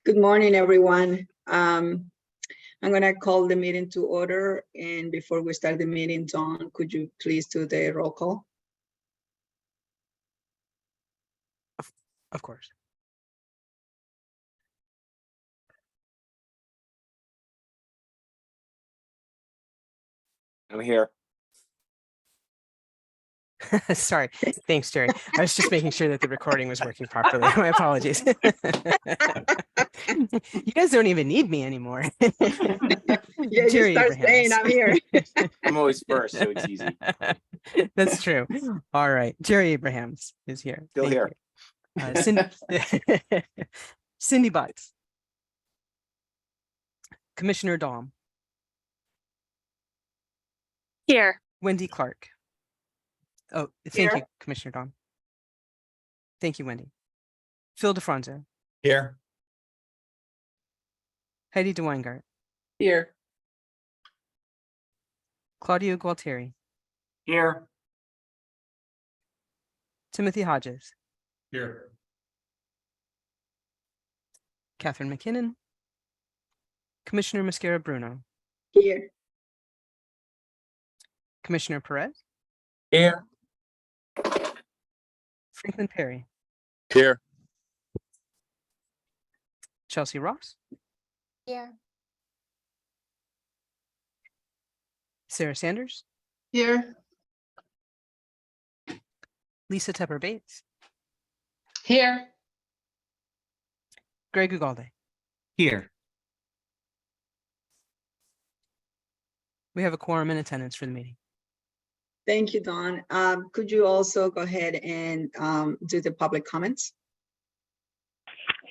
Good morning, everyone. I'm going to call the meeting to order. And before we start the meeting, Dawn, could you please do the roll call? Of course. I'm here. Sorry. Thanks, Jerry. I was just making sure that the recording was working properly. My apologies. You guys don't even need me anymore. Yeah, Jerry you start saying Abrahams. I'm here. I'm always first, so it's easy. That's true. All right. Jerry Abrahams is here. Still Thank here. you. Cindy Butts. Commissioner Dahm. Here. Wendy Clark. Oh, thank you, Commissioner Dahm. Thank you, Wendy. Phil DeFranco. Here. Heidi DeWeingart. Here. Claudio Gualtieri. Here. Timothy Hodges. Here. Catherine McKinnon. Commissioner Mascara Bruno. Here. Commissioner Perez. Here. Franklin Perry. Here. Chelsea Ross. Here. Sarah Sanders. Here. Lisa Tepper Bates. Here. Greg Ugalde. Here. We have a quorum in attendance for the meeting. Thank you, Dawn. Could you also go ahead and do the public comments?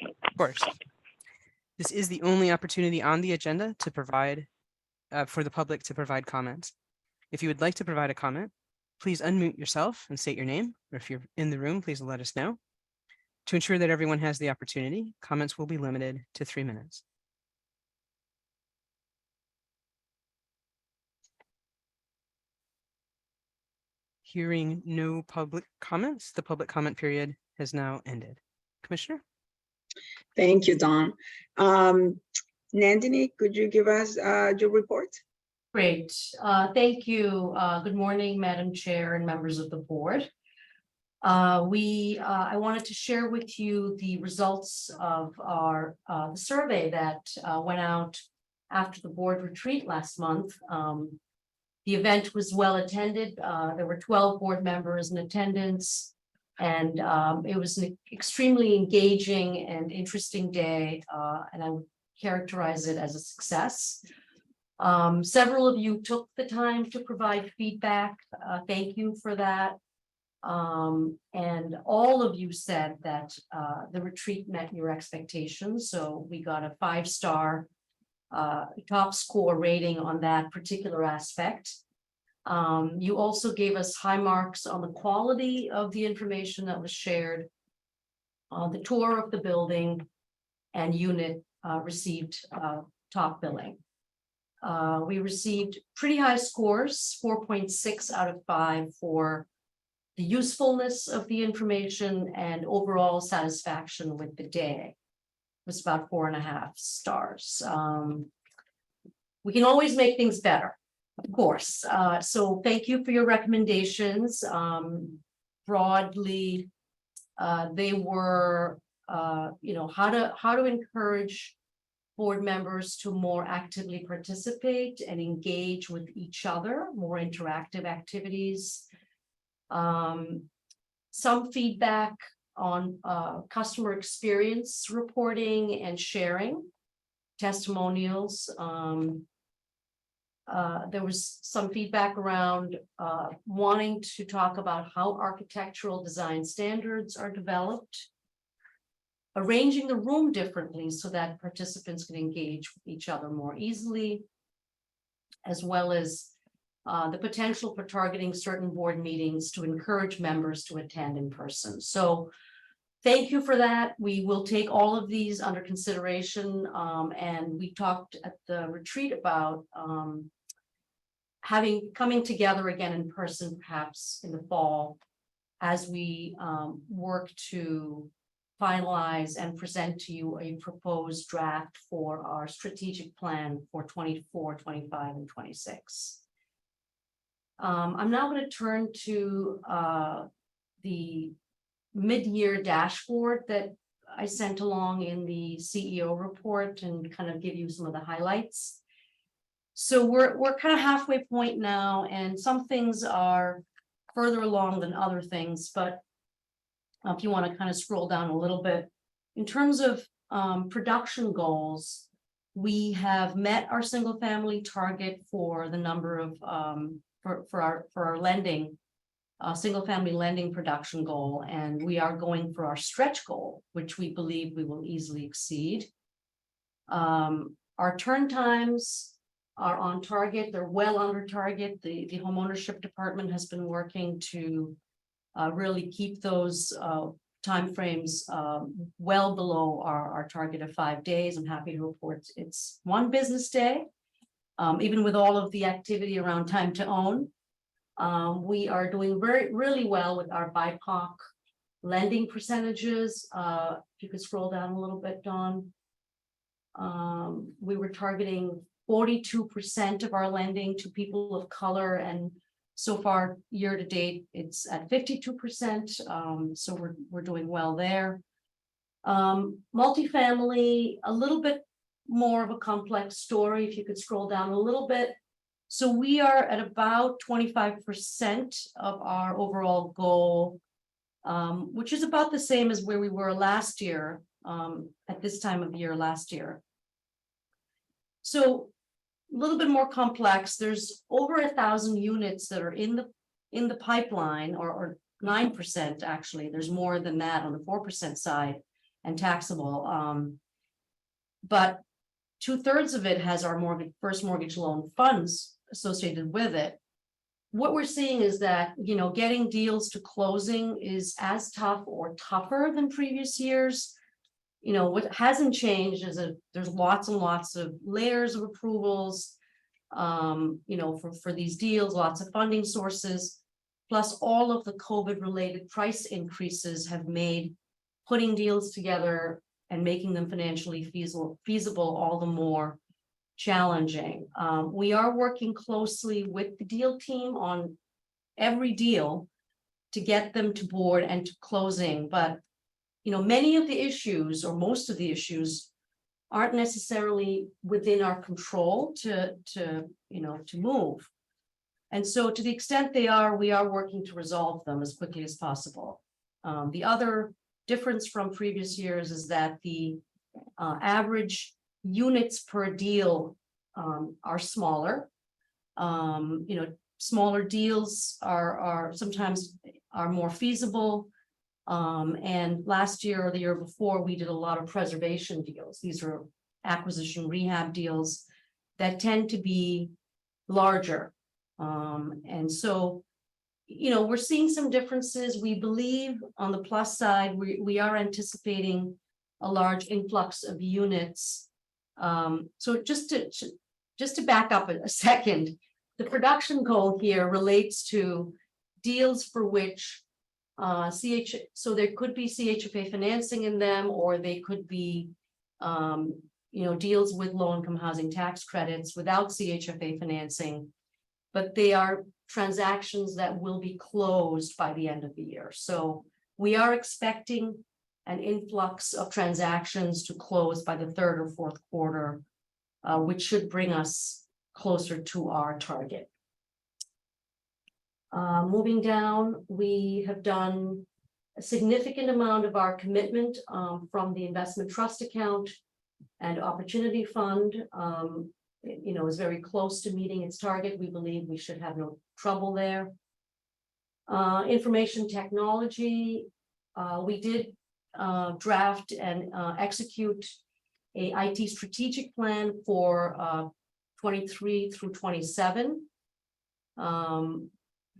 Of course. This is the only opportunity on the agenda to provide for the public to provide comments. If you would like to provide a comment, please unmute yourself and state your name, or if you're in the room, please let us know. To ensure that everyone has the opportunity, comments will be limited to 3 minutes. Hearing no public comments, the public comment period has now ended. Commissioner? Thank you, Dawn. Nandini, could you give us your report? Great. Thank you. Good morning, Madam Chair and members of the board. I wanted to share with you the results of our survey that went out after the board retreat last month. The event was well attended. There were 12 board members in attendance, and it was an extremely engaging and interesting day, and I would characterize it as a success. Several of you took the time to provide feedback. Thank you for that. And all of you said that the retreat met your expectations. So we got a 5-star top score rating on that particular aspect. You also gave us high marks on the quality of the information that was shared. The tour of the building and unit received top billing. We received pretty high scores, 4.6 out of 5 for the usefulness of the information and overall satisfaction with the day. It was about 4.5 stars. We can always make things better, of course. So thank you for your recommendations. Broadly, they were, how to encourage board members to more actively participate and engage with each other, more interactive activities. Some feedback on customer experience reporting and sharing, testimonials. There was some feedback around wanting to talk about how architectural design standards are developed, arranging the room differently so that participants can engage with each other more easily, as well as the potential for targeting certain board meetings to encourage members to attend in person. So thank you for that. We will take all of these under consideration. And we talked at the retreat about coming together again in person, perhaps in the fall, as we work to finalize and present to you a proposed draft for our strategic plan for 24, 25, and 26. I'm now going to turn to the mid-year dashboard that I sent along in the CEO report and kind of give you some of the highlights. So we're kind of halfway point now, and some things are further along than other things, but if you want to kind of scroll down a little bit, in terms of production goals, we have met our single family target for the number of for our lending, single family lending production goal, and we are going for our stretch goal, which we believe we will easily exceed. Our turn times are on target. They're well under target. The homeownership department has been working to really keep those timeframes well below our target of 5 days. I'm happy to report it's 1 business day. Even with all of the activity around time to own, we are doing really well with our BIPOC lending percentages. If you could scroll down a little bit, Dawn. We were targeting 42% of our lending to people of color, and so far year to date it's at 52%. So we're doing well there. Multifamily, a little bit more of a complex story. If you could scroll down a little bit. So we are at about 25% of our overall goal, which is about the same as where we were last year, at this time of year last year. So a little bit more complex. There's over 1,000 units that are in the pipeline, or 9% actually. There's more than that on the 4% side and taxable. But 2/3 of it has our first mortgage loan funds associated with it. What we're seeing is that, you know, getting deals to closing is as tough or tougher than previous years. You know, what hasn't changed is that there's lots and lots of layers of approvals, you know, for these deals, lots of funding sources, plus all of the COVID-related price increases have made putting deals together and making them financially feasible all the more challenging. We are working closely with the deal team on every deal to get them to board and to closing, but you know, many of the issues, or most of the issues, aren't necessarily within our control to move. And so to the extent they are, we are working to resolve them as quickly as possible. The other difference from previous years is that the average units per deal are smaller. You know, smaller deals are sometimes more feasible. And last year or the year before, we did a lot of preservation deals. These are acquisition rehab deals that tend to be larger. And so, you know, we're seeing some differences. We believe on the plus side, we are anticipating a large influx of units. So just to back up a second, the production goal here relates to deals for which so there could be CHFA financing in them, or they could be, you know, deals with low-income housing tax credits without CHFA financing, but they are transactions that will be closed by the end of the year. So we are expecting an influx of transactions to close by the 3rd or 4th quarter, which should bring us closer to our target. Moving down, we have done a significant amount of our commitment from the investment trust account and opportunity fund. You know, is very close to meeting its target. We believe we should have no trouble there. Information technology, we did draft and execute a IT strategic plan for 23 through 27.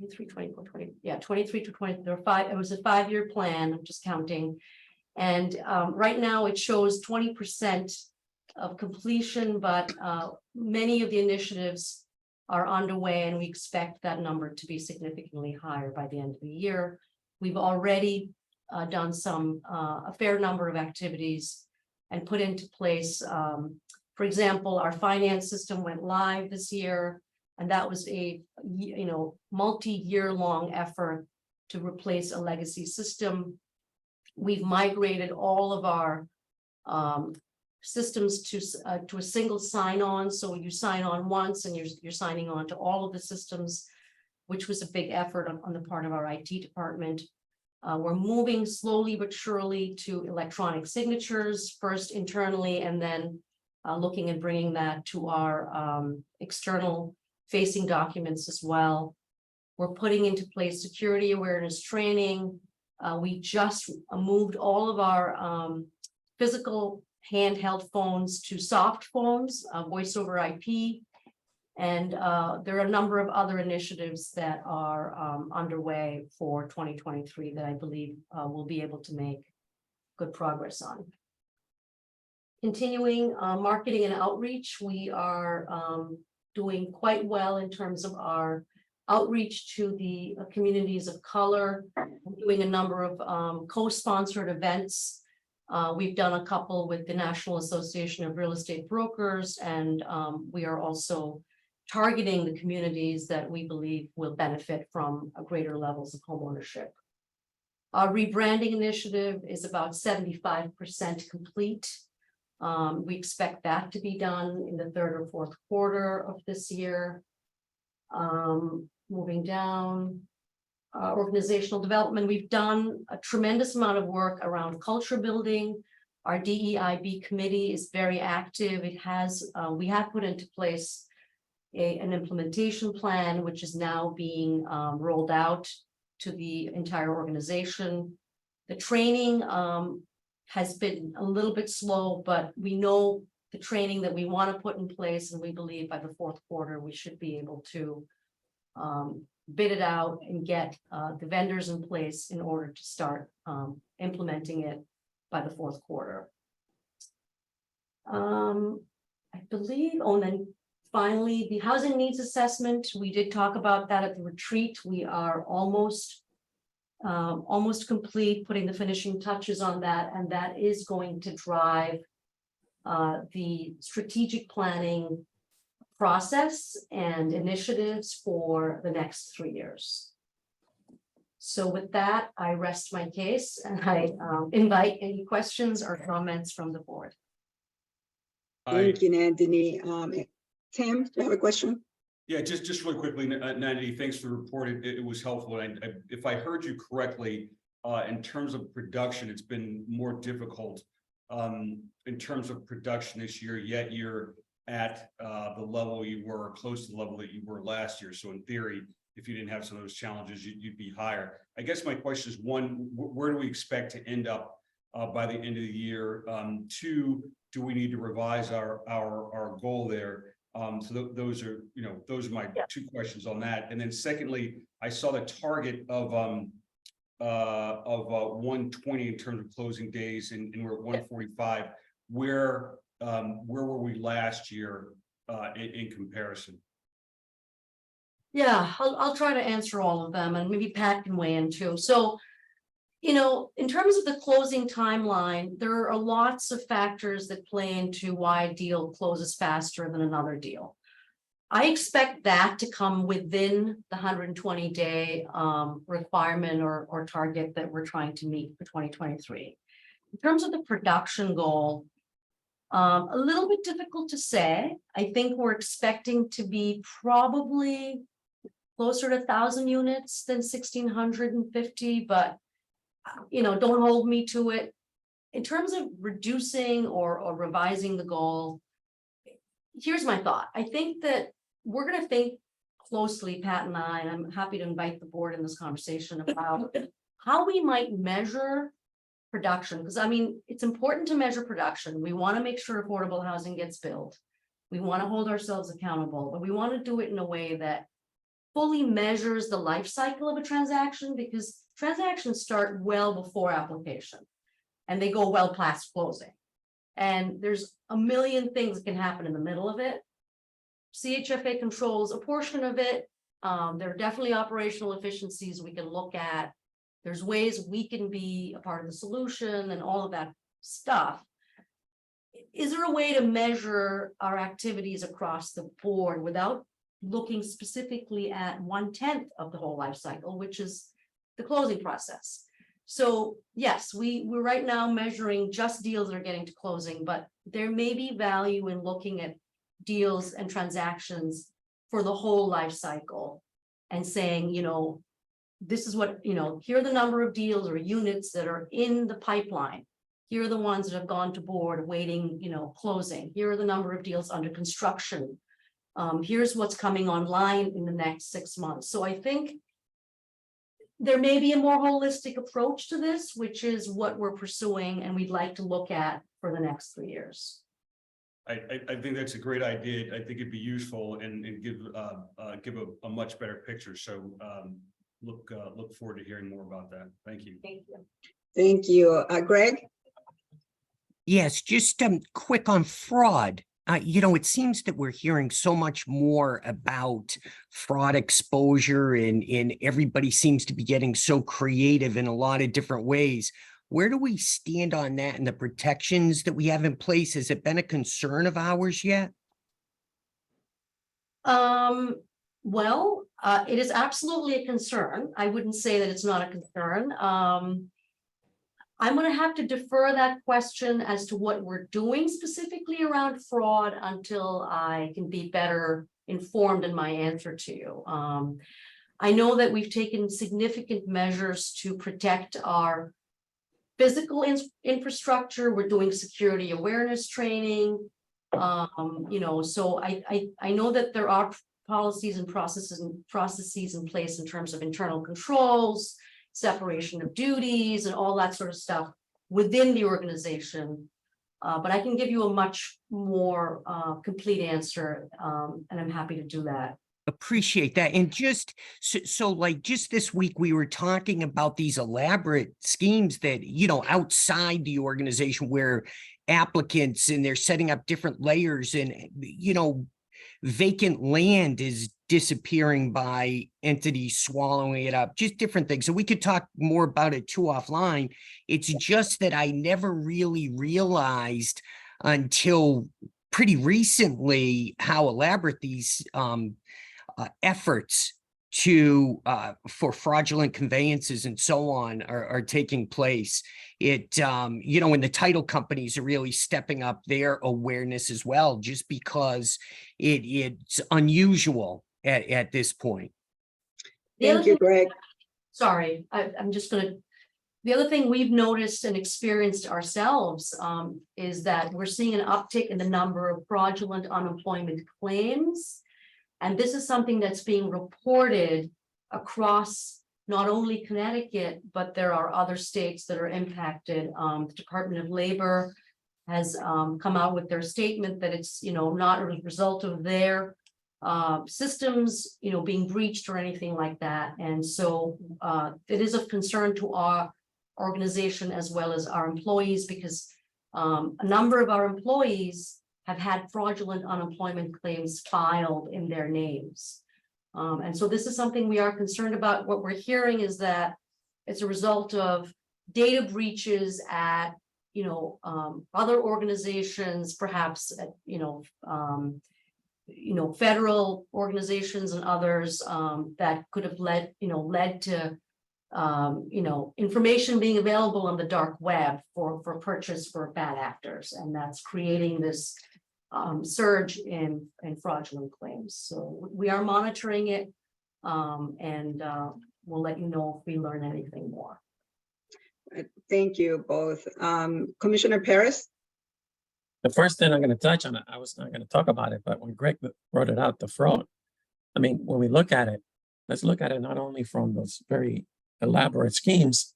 23, 24, 20, yeah, 23 to 20, there are 5, it was a 5-year plan, I'm just counting. And right now it shows 20% of completion, but many of the initiatives are underway, and we expect that number to be significantly higher by the end of the year. We've already done a fair number of activities and put into place. For example, our finance system went live this year, and that was a multi-year long effort to replace a legacy system. We've migrated all of our systems to a single sign-on, so you sign on once and you're signing on to all of the systems, which was a big effort on the part of our IT department. We're moving slowly but surely to electronic signatures, first internally, and then looking at bringing that to our external facing documents as well. We're putting into place security awareness training. We just moved all of our physical handheld phones to soft phones, voice over IP. And there are a number of other initiatives that are underway for 2023 that I believe we'll be able to make good progress on. Continuing marketing and outreach, we are doing quite well in terms of our outreach to the communities of color. We're doing a number of co-sponsored events. We've done a couple with the National Association of Real Estate Brokers, and we are also targeting the communities that we believe will benefit from greater levels of homeownership. Our rebranding initiative is about 75% complete. We expect that to be done in the third or fourth quarter of this year. Moving down, organizational development, we've done a tremendous amount of work around culture building. Our DEIB committee is very active. We have put into place an implementation plan, which is now being rolled out to the entire organization. The training has been a little bit slow, but we know the training that we want to put in place, and we believe by the fourth quarter we should be able to bid it out and get the vendors in place in order to start implementing it by the fourth quarter. I believe, and then finally, the housing needs assessment. We did talk about that at the retreat. We are almost complete, putting the finishing touches on that, and that is going to drive the strategic planning process and initiatives for the next 3 years. So with that, I rest my case and I invite any questions or comments from the board. Thank you, Nandini. Tim, do you have a question? Yeah, just really quickly, Nandini, thanks for the report. It was helpful. And if I heard you correctly, in terms of production, it's been more difficult in terms of production this year, yet you're at the level you were, close to the level that you were last year. So in theory, if you didn't have some of those challenges, you'd be higher. I guess my question is, one, where do we expect to end up by the end of the year? Two, do we need to revise our goal there? So those are my two questions on that. And then secondly, I saw the target of 120 in terms of closing days, and we're at 145. Where were we last year in comparison? Yeah, I'll try to answer all of them, and maybe Pat can weigh in too. So, in terms of the closing timeline, there are lots of factors that play into why a deal closes faster than another deal. I expect that to come within the 120-day requirement or target that we're trying to meet for 2023. In terms of the production goal, a little bit difficult to say. I think we're expecting to be probably closer to 1,000 units than 1,650, but don't hold me to it. In terms of reducing or revising the goal, here's my thought. I think that we're going to think closely, Pat and I, and I'm happy to invite the board in this conversation about how we might measure production. Because it's important to measure production. We want to make sure affordable housing gets built. We want to hold ourselves accountable, but we want to do it in a way that fully measures the life cycle of a transaction, because transactions start well before application and they go well past closing. And there's a million things that can happen in the middle of it. CHFA controls a portion of it. There are definitely operational efficiencies we can look at. there's ways we can be a part of the solution and all of that stuff. Is there a way to measure our activities across the board without looking specifically at 1/10 of the whole life cycle, which is the closing process? So yes, we're right now measuring just deals that are getting to closing, but there may be value in looking at deals and transactions for the whole life cycle and saying, you know, this is what, you know, here are the number of deals or units that are in the pipeline. Here are the ones that have gone to board awaiting, you know, closing. Here are the number of deals under construction. Here's what's coming online in the next 6 months. So I think there may be a more holistic approach to this, which is what we're pursuing and we'd like to look at for the next 3 years. I think that's a great idea. I think it'd be useful and give a much better picture. So look forward to hearing more about that. Thank you. Thank you. Thank you. Greg? Yes, just quick on fraud. You know, it seems that we're hearing so much more about fraud exposure and everybody seems to be getting so creative in a lot of different ways. Where do we stand on that and the protections that we have in place? Has it been a concern of ours yet? Well, it is absolutely a concern. I wouldn't say that it's not a concern. I'm going to have to defer that question as to what we're doing specifically around fraud until I can be better informed in my answer to you. I know that we've taken significant measures to protect our physical infrastructure. We're doing security awareness training. You know, so I know that there are policies and processes in place in terms of internal controls, separation of duties and all that sort of stuff within the organization. But I can give you a much more complete answer, and I'm happy to do that. Appreciate that. And just so like just this week, we were talking about these elaborate schemes that, you know, outside the organization where applicants and they're setting up different layers and, you know, vacant land is disappearing by entities swallowing it up, just different things. So we could talk more about it too offline. It's just that I never really realized until pretty recently how elaborate these efforts to for fraudulent conveyances and so on are taking place. It you know, and the title companies are really stepping up their awareness as well, just because it's unusual at this point. Thank you, Greg. Sorry, I'm just gonna, the other thing we've noticed and experienced ourselves is that we're seeing an uptick in the number of fraudulent unemployment claims. And this is something that's being reported across not only Connecticut, but there are other states that are impacted. The Department of Labor has come out with their statement that it's, you know, not a result of their systems, you know, being breached or anything like that. And so it is of concern to our organization as well as our employees, because a number of our employees have had fraudulent unemployment claims filed in their names. And so this is something we are concerned about. What we're hearing is that it's a result of data breaches at, you know, other organizations, perhaps at, you know, federal organizations and others that could have led to, you know, information being available on the dark web for purchase for bad actors. And that's creating this surge in fraudulent claims. So we are monitoring it, and we'll let you know if we learn anything more. Thank you both. Commissioner Paris? The first thing I'm going to touch on, I was not going to talk about it, but when Greg brought it out, the fraud, I mean, when we look at it, let's look at it not only from those very elaborate schemes,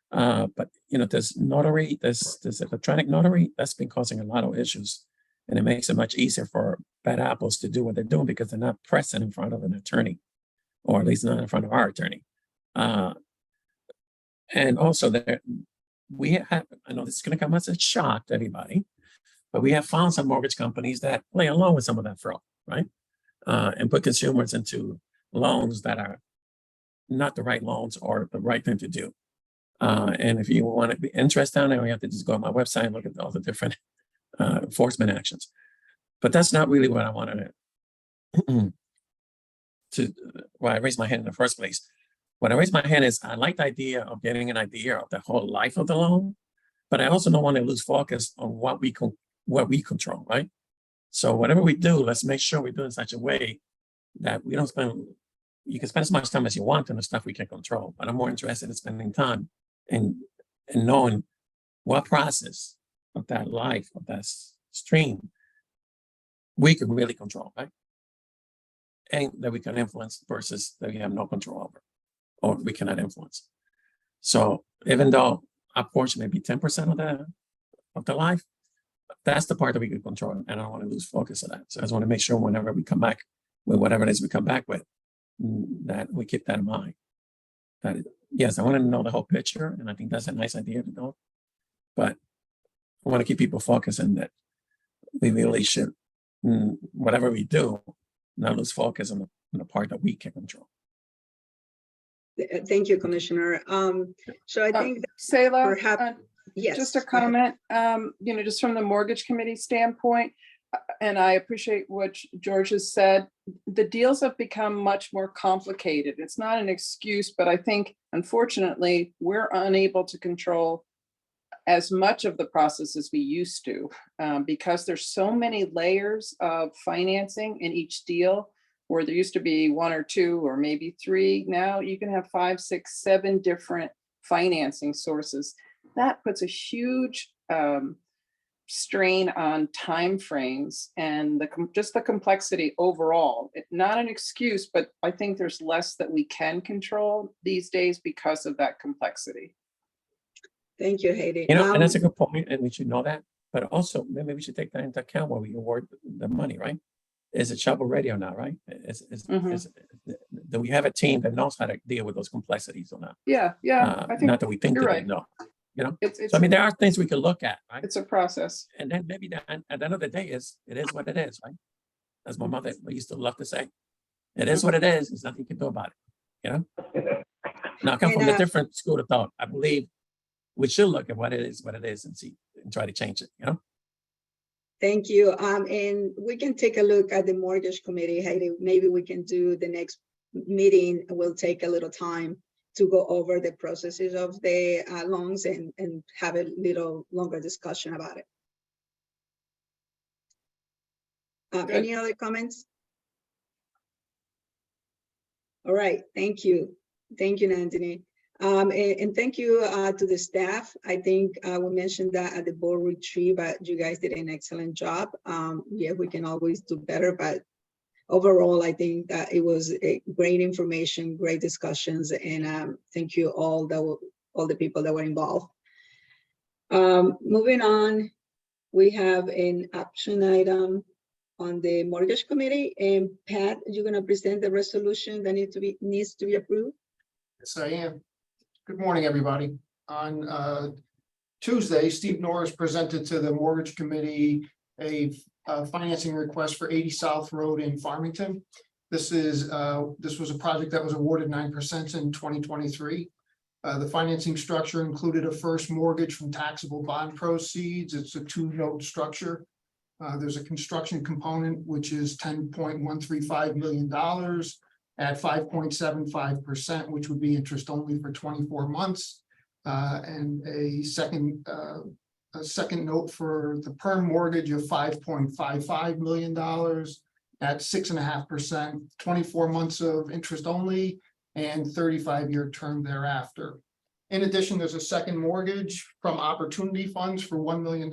but, you know, there's notary, there's electronic notary, that's been causing a lot of issues. And it makes it much easier for bad apples to do what they're doing because they're not pressing in front of an attorney, or at least not in front of our attorney. And also there, we have, I know this is going to come as a shock to anybody, but we have found some mortgage companies that play along with some of that fraud, right? And put consumers into loans that are not the right loans or the right thing to do. And if you want to be interested in it, you have to just go on my website and look at all the different enforcement actions. But that's not really what I wanted to why I raised my hand in the first place. When I raised my hand is I like the idea of getting an idea of the whole life of the loan, but I also don't want to lose focus on what we control, right? So whatever we do, let's make sure we do it in such a way that we don't spend. You can spend as much time as you want on the stuff we can control, but I'm more interested in spending time and knowing what process of that life of that stream we can really control, right? And that we can influence versus that we have no control over or we cannot influence. So even though our portion may be 10% of the life, that's the part that we can control. And I don't want to lose focus of that. So I just want to make sure whenever we come back with whatever it is we come back with, that we keep that in mind. That yes, I want to know the whole picture. And I think that's a nice idea to know. But I want to keep people focused in that we really should, whatever we do, not lose focus on the part that we can control. Thank you, Commissioner. So I think Selah, perhaps, yes. just a go ahead. comment, just from the mortgage committee standpoint, and I appreciate what George has said, the deals have become much more complicated. It's not an excuse, but I think unfortunately, we're unable to control as much of the process as we used to, because there's so many layers of financing in each deal, where there used to be 1 or 2 or maybe 3. Now you can have 5, 6, 7 different financing sources. That puts a huge strain on timeframes and just the complexity overall. Not an excuse, but I think there's less that we can control these days because of that complexity. Thank you, Heidi. And that's a good point, and we should know that. But also, maybe we should take that into account when we award the money, right? Is it shovel ready or not, right? Do we have a team that knows how to deal with those complexities or not? Yeah, I think not that we think you're that right. they know, It's, So I mean, there are things we can look at, right? it's a process. And then maybe at the end of the day, it is what it is, right? As my mother used to love to say, it is what it is. There's nothing you can do about it, Now I come from a different school of thought. I believe we should look at what it is, and see and try to change it, Thank you. And we can take a look at the mortgage committee, Heidi. Maybe we can do the next meeting. We'll take a little time to go over the processes of the loans and have a little longer discussion about it. Any other comments? All right, thank you. Thank you, Nandini. And thank you to the staff. I think we mentioned that at the board retreat, but you guys did an excellent job. Yeah, we can always do better, but overall, I think that it was a great information, great discussions, and thank you all the people that were involved. Moving on, we have an action item on the mortgage committee, and Pat, you're going to present the resolution that needs to be approved. Yes, I am. Good morning, everybody. On Tuesday, Steve Norris presented to the mortgage committee a financing request for 80 South Road in Farmington. This was a project that was awarded 9% in 2023. The financing structure included a first mortgage from taxable bond proceeds. It's a 2-note structure. There's a construction component, which is $10.135 million at 5.75%, which would be interest only for 24 months. And a second note for the perm mortgage of $5.55 million at 6.5%, 24 months of interest only, and 35-year term thereafter. In addition, there's a second mortgage from Opportunity Funds for $1 million.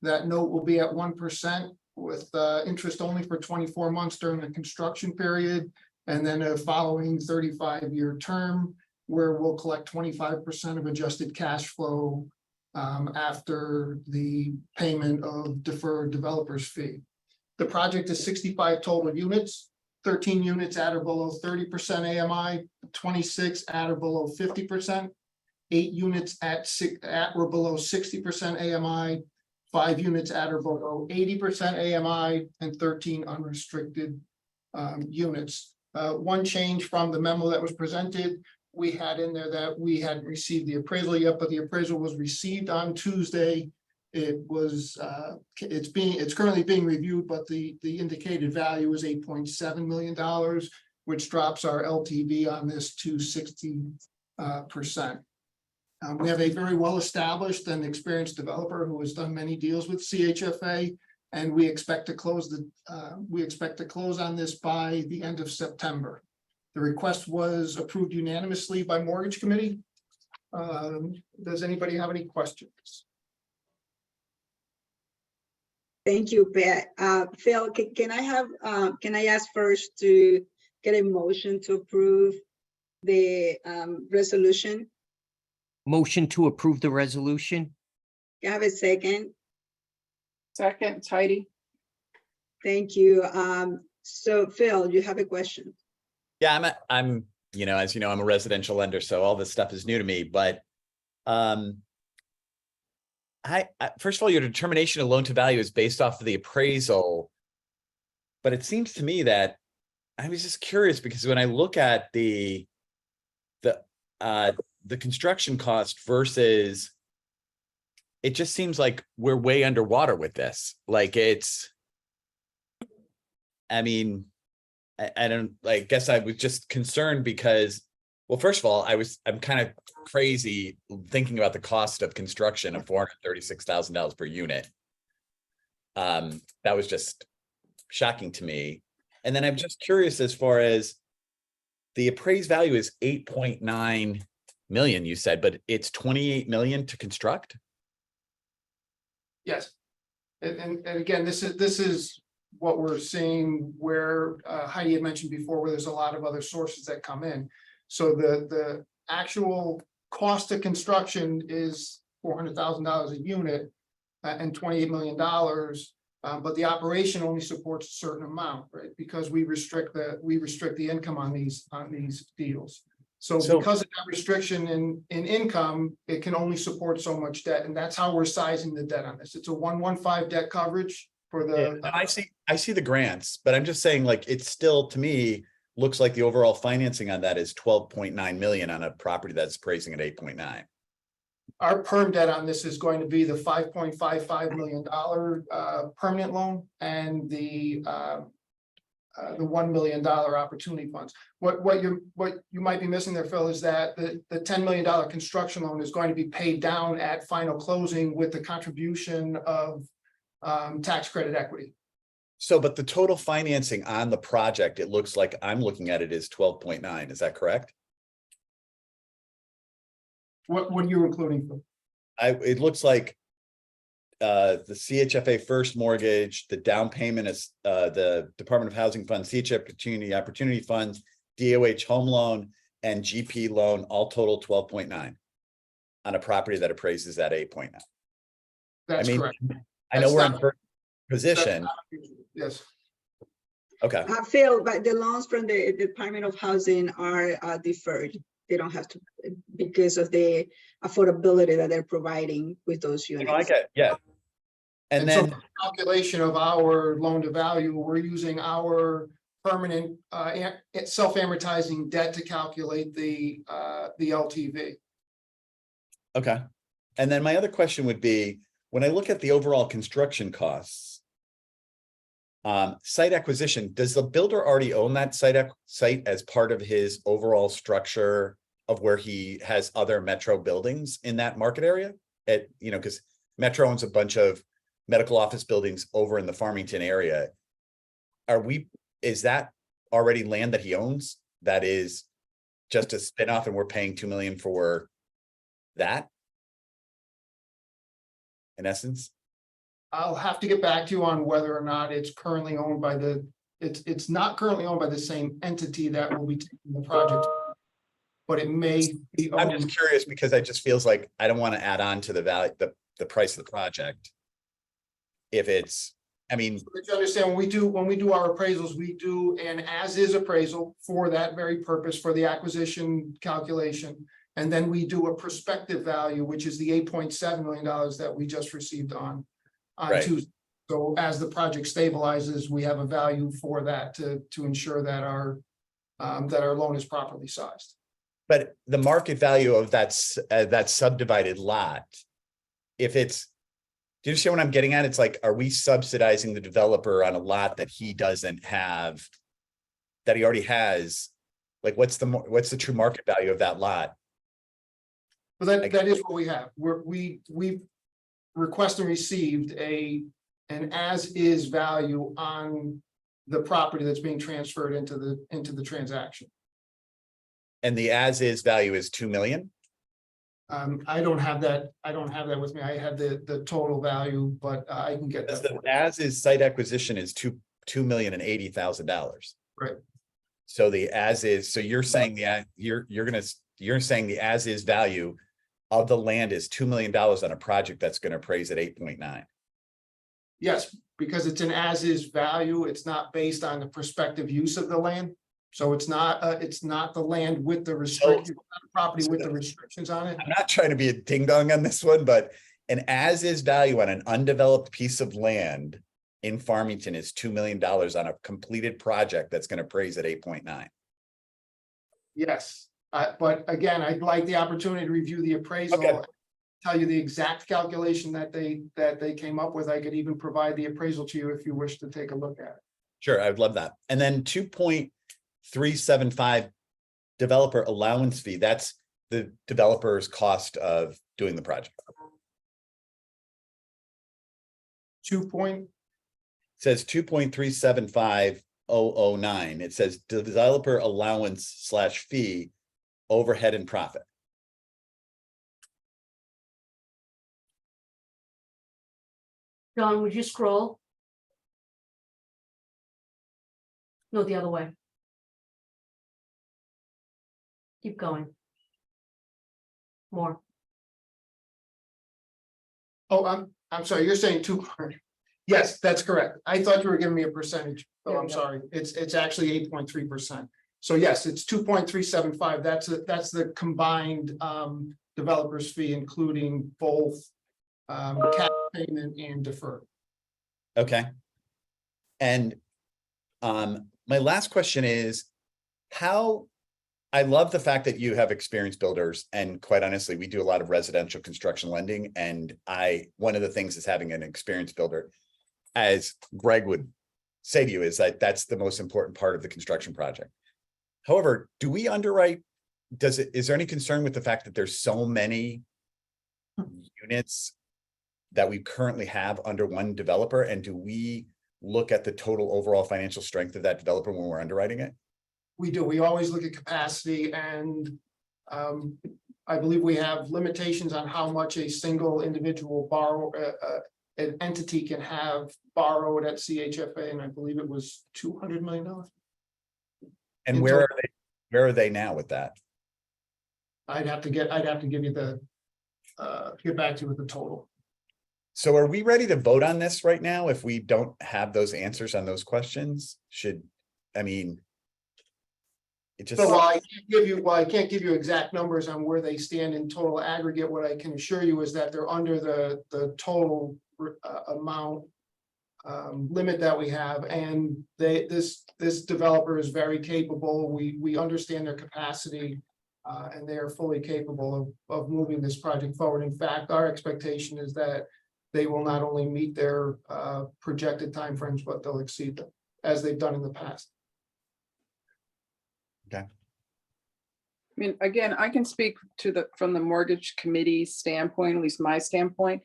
That note will be at 1% with interest only for 24 months during the construction period, and then a following 35-year term where we'll collect 25% of adjusted cash flow after the payment of deferred developer's fee. The project is 65 total units, 13 units at or below 30% AMI, 26 at or below 50%, 8 units at or below 60% AMI, 5 units at or below 80% AMI, and 13 unrestricted units. One change from the memo that was presented, we had in there that we hadn't received the appraisal yet, but the appraisal was received on Tuesday. It was, it's currently being reviewed, but the indicated value is $8.7 million, which drops our LTV on this to 60%. We have a very well-established and experienced developer who has done many deals with CHFA, and we expect to close on this by the end of September. The request was approved unanimously by Mortgage Committee. Does anybody have any questions? Thank you, Pat. Phil, can I ask first to get a motion to approve the resolution? Motion to approve the resolution? Can I have a second? Second, Heidi. Thank you. So Phil, you have a question? Yeah, I'm, as you know, I'm a residential lender, so all this stuff is new to me, but first of all, your determination of loan to value is based off of the appraisal. But it seems to me that I was just curious because when I look at the construction cost versus, it just seems like we're way underwater with this. Like I guess I was just concerned because, well, first of all, I'm kind of crazy thinking about the cost of construction of $436,000 per unit. That was just shocking to me. And then I'm just curious as far as the appraised value is 8.9 million, you said, but it's 28 million to construct. Yes. And again, this is what we're seeing where Heidi had mentioned before, where there's a lot of other sources that come in. So the actual cost of construction is $400,000 a unit and $28 million. But the operation only supports a certain amount, right? Because we restrict the income on these deals. So because of that restriction in income, it can only support so much debt, and that's how we're sizing the debt on this. It's a 115 debt coverage for the. Yeah, I see the grants, but I'm just saying, like, it's still, to me, looks like the overall financing on that is 12.9 million on a property that's appraising at 8.9. Our perm debt on this is going to be the $5.55 million permanent loan and the $1 million opportunity funds. What you might be missing there, Phil, is that the $10 million construction loan is going to be paid down at final closing with the contribution of tax credit equity. So, but the total financing on the project, it looks like I'm looking at it is 12.9. Is that correct? What are you including, Phil? It looks like the CHFA first mortgage, the down payment is the Department of Housing Fund, CHFA opportunity funds, DOH home loan, and GP loan, all total 12.9 on a property that appraises at 8.9. That's correct. I know we're in first position. Yes. Okay. Phil, but the loans from the Department of Housing are deferred. They don't have to, because of the affordability that they're providing with those units. I get, yeah. And then so for the calculation of our loan to value, we're using our permanent self-amortizing debt to calculate the LTV. Okay. And then my other question would be, when I look at the overall construction costs, site acquisition, does the builder already own that site as part of his overall structure of where he has other Metro buildings in that market area? Because Metro owns a bunch of medical office buildings over in the Farmington area. Is that already land that he owns that is just a spinoff and we're paying $2 million for that? In essence? I'll have to get back to you on whether or not it's currently owned by it's not currently owned by the same entity that will be taking the project, but it may be owned. I'm just curious because it just feels like I don't want to add on to the value, the price of the project. If it's, but you understand, when we do our appraisals, we do an as-is appraisal for that very purpose, for the acquisition calculation. And then we do a prospective value, which is the $8.7 million that we just received on right. Tuesday. So as the project stabilizes, we have a value for that to ensure that our loan is properly sized. But the market value of that subdivided lot, if it's, do you understand what I'm getting at? It's like, are we subsidizing the developer on a lot that he doesn't have, that he already has? Like, what's the true market value of that lot? But that is what we have. We've requested and received an as-is value on the property that's being transferred into the transaction. And the as-is value is 2 million? I don't have that with me. I had the total value, but I can get Because that. the as-is site acquisition is $2,080,000. Right. So the as-is, so you're saying you're saying the as-is value of the land is $2 million on a project that's going to appraise at 8.9. Yes, because it's an as-is value. It's not based on the prospective use of the land. So it's not the land with the restrictions, property with the restrictions on it. I'm not trying to be a ding dong on this one, but an as-is value on an undeveloped piece of land in Farmington is $2 million on a completed project that's going to appraise at 8.9. Yes, but again, I'd like the opportunity to review the appraisal. Okay. Tell you the exact calculation that they came up with. I could even provide the appraisal to you if you wish to take a look at it. Sure, I would love that. And then 2.375 developer allowance fee, that's the developer's cost of doing the project. 2 point, It says 2.375009. It says developer allowance / fee, overhead and profit. John, would you scroll? No, the other way. Keep going. More. oh, I'm sorry, you're saying 2 point. Yes, that's correct. I thought you were giving me a percentage. Oh, There I'm we go. sorry. It's actually 8.3%. So yes, it's 2.375. That's the combined developer's fee, including both cap payment and deferred. Okay. And my last question is, how, I love the fact that you have experienced builders, and quite honestly, we do a lot of residential construction lending, and one of the things is having an experienced builder, as Greg would say to you, is that that's the most important part of the construction project. However, do we underwrite, is there any concern with the fact that there's so many units that we currently have under one developer, and do we look at the total overall financial strength of that developer when we're underwriting it? We do. We always look at capacity, and I believe we have limitations on how much a single individual an entity can have borrowed at CHFA, and I believe it was $200 million. And In where are they now with that? I'd have to give you the get back to you with the total. So are we ready to vote on this right now if we don't have those answers on those questions? It just. So while I can't give you exact numbers on where they stand in total aggregate, what I can assure you is that they're under the total amount limit that we have, and this developer is very capable. We understand their capacity, and they are fully capable of moving this project forward. In fact, our expectation is that they will not only meet their projected timeframes, but they'll exceed them, as they've done in the past. Okay. I mean, again, I can speak from the mortgage committee standpoint, at least my standpoint.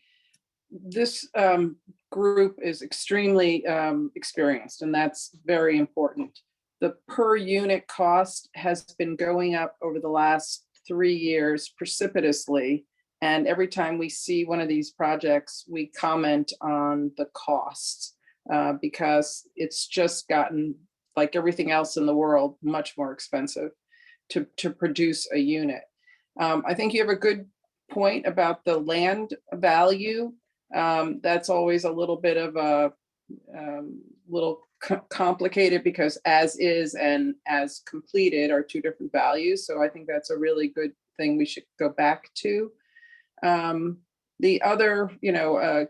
This group is extremely experienced, and that's very important. The per unit cost has been going up over the last 3 years precipitously. And every time we see one of these projects, we comment on the costs because it's just gotten, like everything else in the world, much more expensive to produce a unit. I think you have a good point about the land value. That's always a little bit of a little complicated because as is and as completed are two different values. So I think that's a really good thing we should go back to. The other,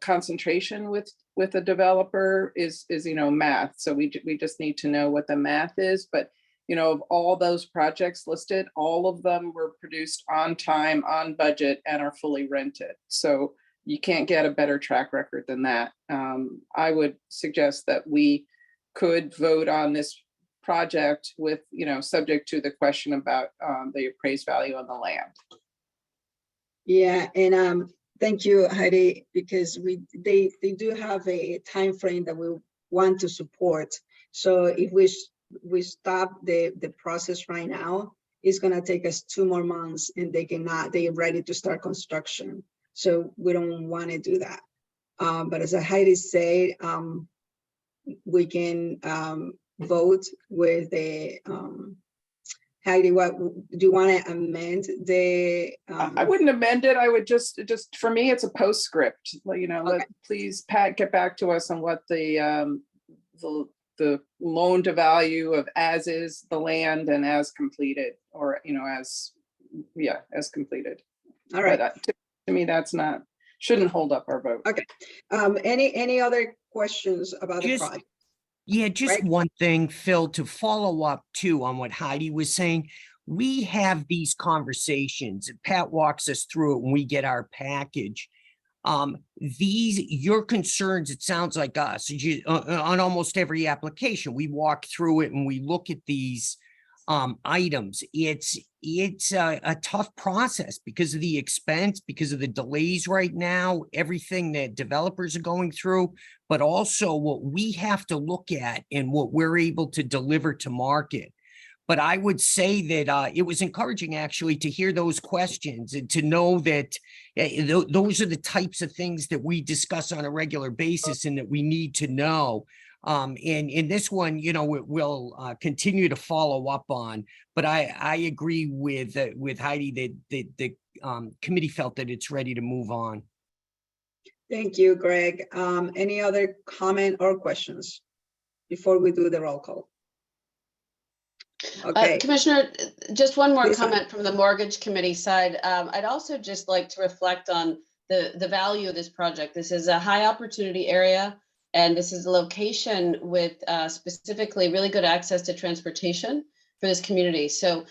concentration with a developer is math. So we just need to know what the math is. But of all those projects listed, all of them were produced on time, on budget, and are fully rented. So you can't get a better track record than that. I would suggest that we could vote on this project with, subject to the question about the appraised value on the land. Yeah, and thank you, Heidi, because they do have a time frame that we want to support. So if we stop the process right now, it's gonna take us 2 more months, and they're ready to start construction. So we don't want to do that. But as Heidi said, we can vote with the Heidi. What do you want to amend the? I wouldn't amend it. I would just for me, it's a postscript. Okay. Please, Pat, get back to us on what the loan to value of as is the land and as completed, or as completed. All right. But to me, shouldn't hold up our vote. Okay. Any other questions about the Just- project? Yeah, just Right. one thing, Phil, to follow up too on what Heidi was saying. We have these conversations. Pat walks us through it when we get our package. Your concerns, it sounds like us, on almost every application, we walk through it and we look at these items. It's a tough process because of the expense, because of the delays right now, everything that developers are going through, but also what we have to look at and what we're able to deliver to market. But I would say that it was encouraging actually to hear those questions and to know that those are the types of things that we discuss on a regular basis and that we need to know. And in this one, we'll continue to follow up on. But I agree with Heidi that the committee felt that it's ready to move on. Thank you, Greg. Any other comment or questions before we do the roll call? Okay. Commissioner, just one more Lisa. comment from the mortgage committee side. I'd also just like to reflect on the value of this project. This is a high opportunity area, and this is a location with specifically really good access to transportation for this community. So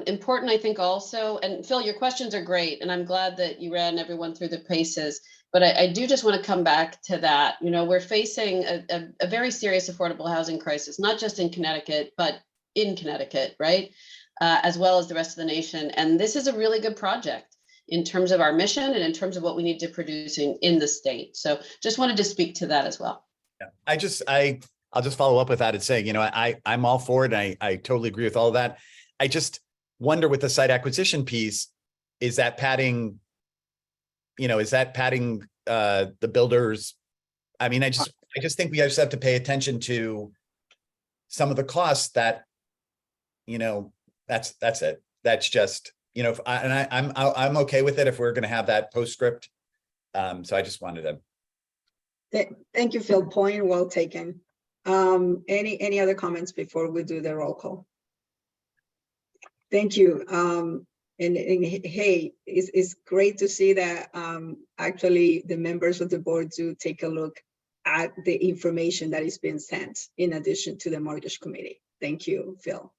important, I think also, and Phil, your questions are great, and I'm glad that you ran everyone through the paces. But I do just want to come back to that. We're facing a very serious affordable housing crisis, not just in Connecticut, but in Connecticut, right? As well as the rest of the nation. And this is a really good project in terms of our mission and in terms of what we need to produce in the state. So just wanted to speak to that as well. Yeah, I'll just follow up with that and saying, I'm all for it. I totally agree with all of that. I just wonder with the site acquisition piece, is that padding the builders? I mean, I just think we just have to pay attention to some of the costs that, that's it. That's just, I'm okay with it if we're going to have that postscript. So I just wanted to. Thank you, Phil. Point well taken. Any other comments before we do the roll call? Thank you. And hey, it's great to see that actually the members of the board do take a look at the information that is being sent in addition to the mortgage committee. Thank you, Phil.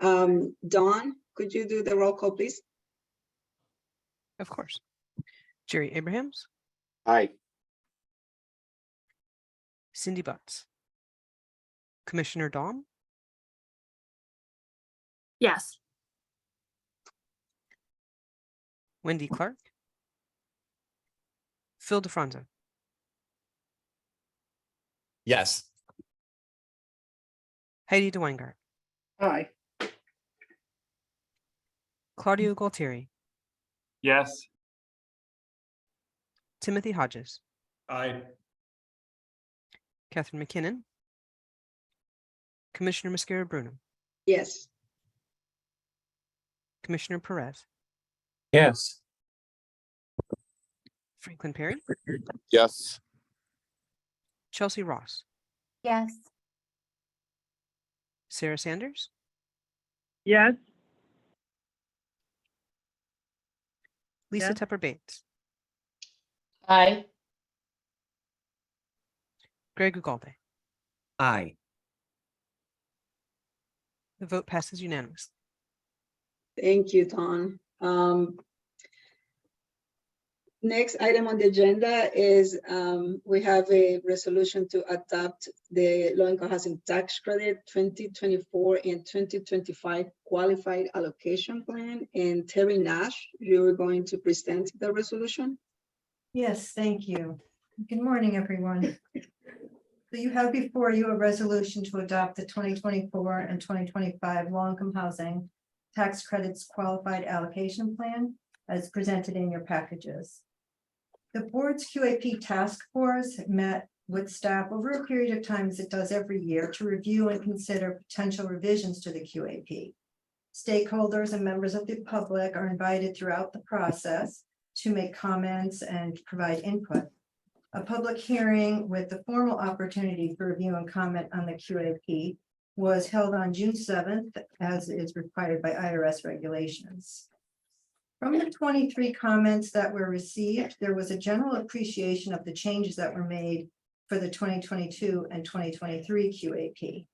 Dawn, could you do the roll call, please? Of course. Jerry Abrahams, Aye. Cindy Butts, Commissioner Dawn, Yes. Wendy Clark, Phil DeFranco, Yes. Heidi DeWeingart, Aye. Claudio Gualtieri, Yes. Timothy Hodges, Aye. Catherine McKinnon, Commissioner Mascara Bruno, Yes. Commissioner Perez, Yes. Franklin Perry, Yes. Chelsea Ross, Yes. Sarah Sanders, Yes. Lisa Yes. Tepper Bates, Aye. Greg Ugalde. Aye. The vote passes unanimously. Thank you, Tom. Next item on the agenda is we have a resolution to adopt the low-income housing tax credit 2024 and 2025 qualified allocation plan. And Terry Nash, you are going to present the resolution. Yes, thank you. Good morning, everyone. So you have before you a resolution to adopt the 2024 and 2025 low-income housing tax credits qualified allocation plan as presented in your packages. The board's QAP task force met with staff over a period of time, as it does every year, to review and consider potential revisions to the QAP. Stakeholders and members of the public are invited throughout the process to make comments and provide input. A public hearing with the formal opportunity for review and comment on the QAP was held on June 7th, as is required by IRS regulations. From the 23 comments that were received, there was a general appreciation of the changes that were made for the 2022 and 2023 QAP.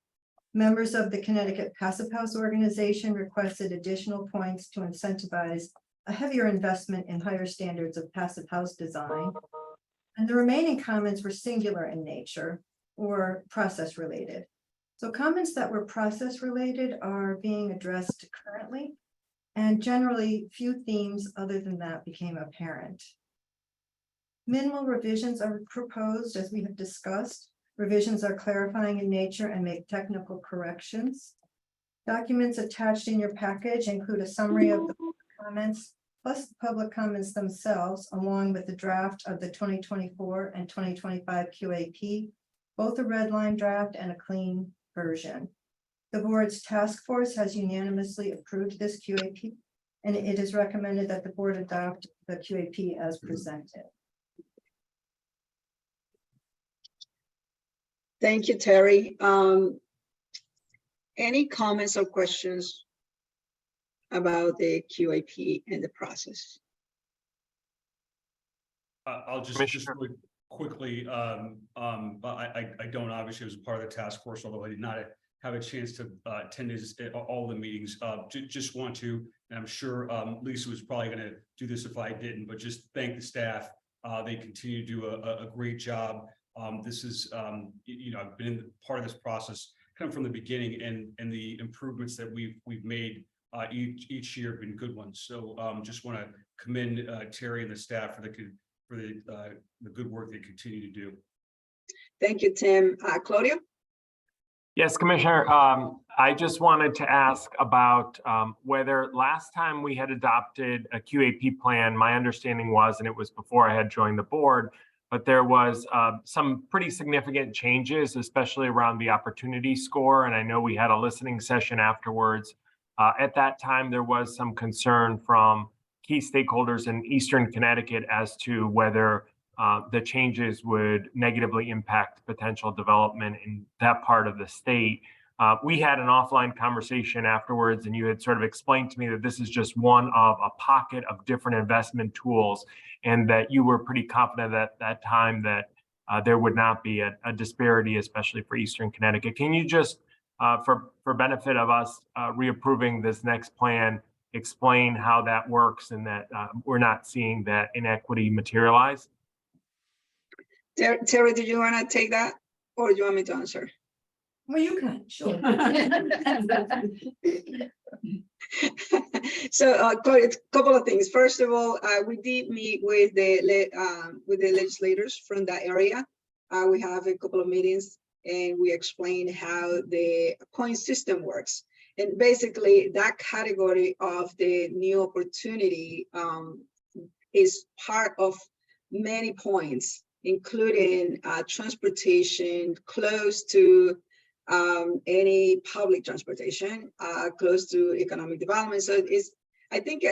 Members of the Connecticut Passive House Organization requested additional points to incentivize a heavier investment in higher standards of passive house design. And the remaining comments were singular in nature or process related. So comments that were process related are being addressed currently, and generally few themes other than that became apparent. Minimal revisions are proposed, as we have discussed. Revisions are clarifying in nature and make technical corrections. Documents attached in your package include a summary of the comments, plus the public comments themselves, along with the draft of the 2024 and 2025 QAP, both a red line draft and a clean version. The board's task force has unanimously approved this QAP, and it is recommended that the board adopt the QAP as presented. Thank you, Terry. Any comments or questions about the QAP and the process? I'll just really quickly, I don't obviously was a part of the task force, although I did not have a chance to attend all the meetings. Just want to, and I'm sure Lisa was probably going to do this if I didn't, but just thank the staff. They continue to do a great job. This is, I've been part of this process kind of from the beginning, and the improvements that we've made each year have been good ones. So just want to commend Terry and the staff for the good work they continue to do. Thank you, Tim. Claudio? Yes, Commissioner, I just wanted to ask about whether last time we had adopted a QAP plan, my understanding was, and it was before I had joined the board, but there was some pretty significant changes, especially around the opportunity score. And I know we had a listening session afterwards. At that time, there was some concern from key stakeholders in Eastern Connecticut as to whether the changes would negatively impact potential development in that part of the state. We had an offline conversation afterwards, and you had sort of explained to me that this is just one of a pocket of different investment tools, and that you were pretty confident at that time that there would not be a disparity, especially for Eastern Connecticut. Can you just, for benefit of us reapproving this next plan, explain how that works and that we're not seeing that inequity materialize? Terry, do you want to take that, or do you want me to answer? Well, you can, sure. So, a couple of things. First of all, we did meet with the legislators from that area. We have a couple of meetings, and we explained how the point system works. And basically, that category of the new opportunity is part of many points, including transportation close to any public transportation, close to economic development. So it's, I think,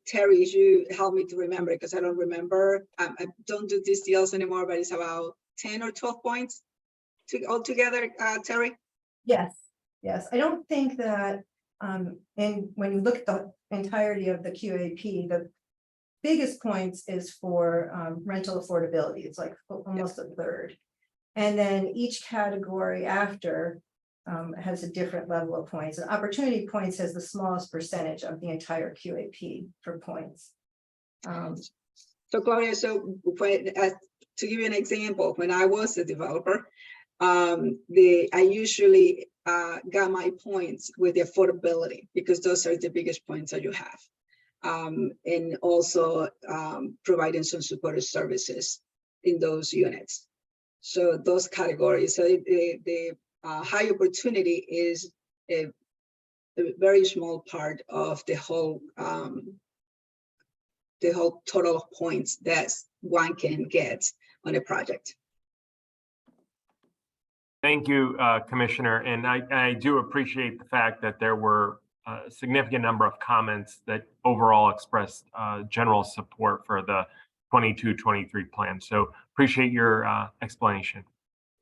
Terry, you help me to remember, because I don't remember. I don't do these deals anymore, but it's about 10 or 12 points altogether, Terry? Yes, yes. I don't think that, and when you look at the entirety of the QAP, the biggest points is for rental affordability. It's like almost a third. And then each category after has a different level of points. And opportunity points has the smallest percentage of the entire QAP for points. So Claudia, to give you an example, when I was a developer, I usually got my points with the affordability because those are the biggest points that you have. And also providing some supportive services in those units. So those categories, so the high opportunity is a very small part of the whole total of points that one can get on a project. Thank you, Commissioner. And I do appreciate the fact that there were a significant number of comments that overall expressed general support for the 22-23 plan. So appreciate your explanation.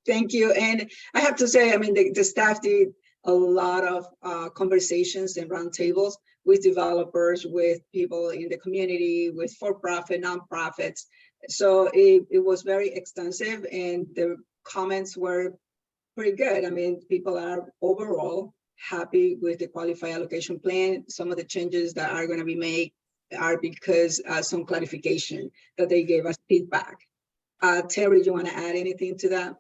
Thank you. And I have to say, I mean, the staff did a lot of conversations and roundtables with developers, with people in the community, with for-profit, nonprofits. So it was very extensive and the comments were pretty good. I mean, people are overall happy with the qualified allocation plan. Some of the changes that are going to be made are because some clarification that they gave us feedback. Terry, do you want to add anything to that?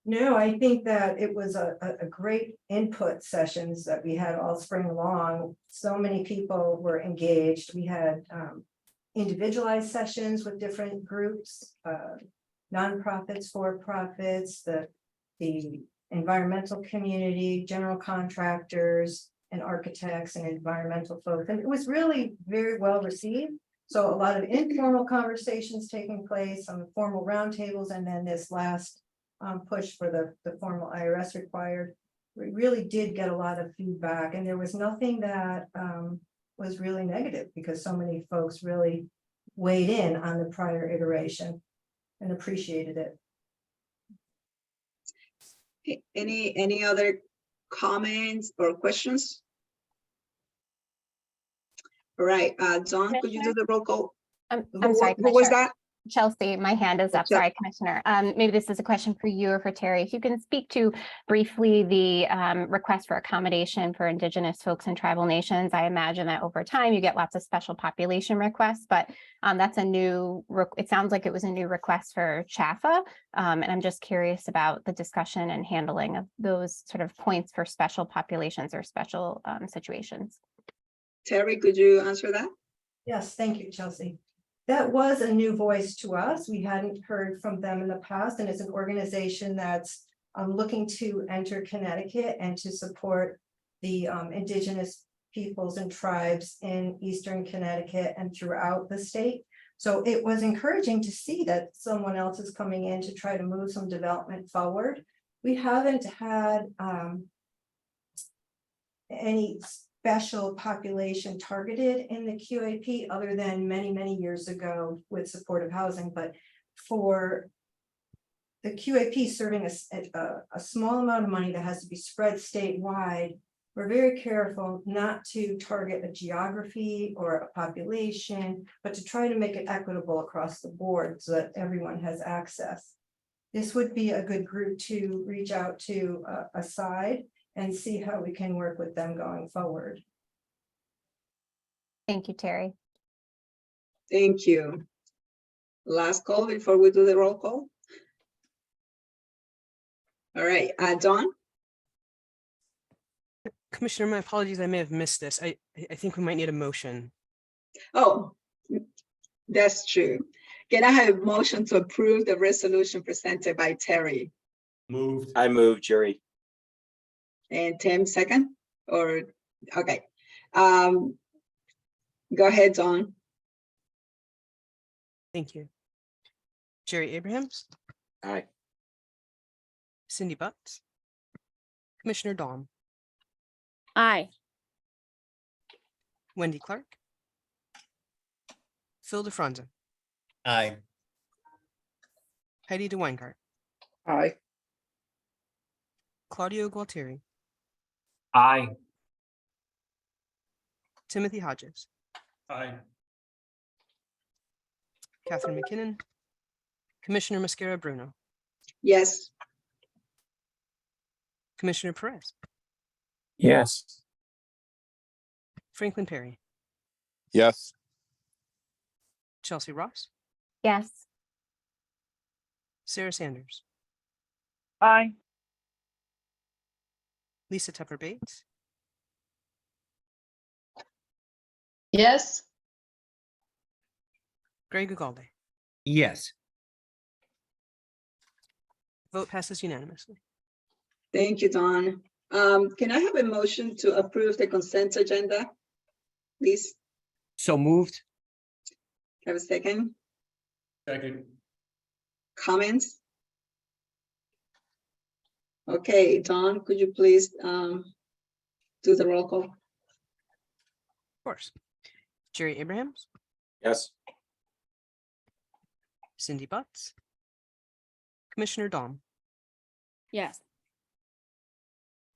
No, I think that it was a great input sessions that we had all spring long. So many people were engaged. We had individualized sessions with different groups, nonprofits, for-profits, the environmental community, general contractors, and architects and environmental folks. And it was really very well received. So a lot of informal conversations taking place, some formal roundtables, and then this last push for the formal IRS required. We really did get a lot of feedback, and there was nothing that was really negative because so many folks really weighed in on the prior iteration and appreciated it. Any other comments or questions? All right, Dawn, could you do the roll call? I'm sorry, Who was Commissioner. that? Chelsea, my hand is up. Sorry, Commissioner. Maybe this is a question for you or for Terry. If you can speak to briefly the request for accommodation for Indigenous folks and tribal nations. I imagine that over time you get lots of special population requests, but that's a new, it sounds like it was a new request for CHFA. And I'm just curious about the discussion and handling of those sort of points for special populations or special situations. Terry, could you answer that? Yes, thank you, Chelsea. That was a new voice to us. We hadn't heard from them in the past, and it's an organization that's looking to enter Connecticut and to support the Indigenous peoples and tribes in Eastern Connecticut and throughout the state. So it was encouraging to see that someone else is coming in to try to move some development forward. We haven't had any special population targeted in the QAP other than many, many years ago with supportive housing, but for the QAP serving a small amount of money that has to be spread statewide, we're very careful not to target a geography or a population, but to try to make it equitable across the board so that everyone has access. This would be a good group to reach out to aside and see how we can work with them going forward. Thank you, Terry. Thank you. Last call before we do the roll call. All right, Dawn? Commissioner, my apologies, I may have missed this. I think we might need a motion. Oh, that's true. Can I have a motion to approve the resolution presented by Terry? Moved. I move, Jerry. And Tim, second? Or, okay. Go ahead, Dawn. Thank you. Jerry Abrahams, Aye. Cindy Butts, Commissioner Dawn, Aye. Wendy Clark, Phil DeFranza, Aye. Heidi DeWeingart, Aye. Claudio Gualtieri, Aye. Timothy Hodges, Aye. Catherine McKinnon, Commissioner Mascara Bruno. Yes. Commissioner Perez, Yes. Franklin Perry, Yes. Chelsea Ross, Yes. Sarah Sanders, Aye. Lisa Tupper Bates, Yes. Greg Ugalde. Yes. Vote passes unanimously. Thank you, Don. Can I have a motion to approve the consent agenda? Please, So moved. have a second. Second. Comments? Okay, Don, could you please do the roll call? Of course. Jerry Abrahams, Yes. Cindy Butts, Commissioner Dahm, Yes.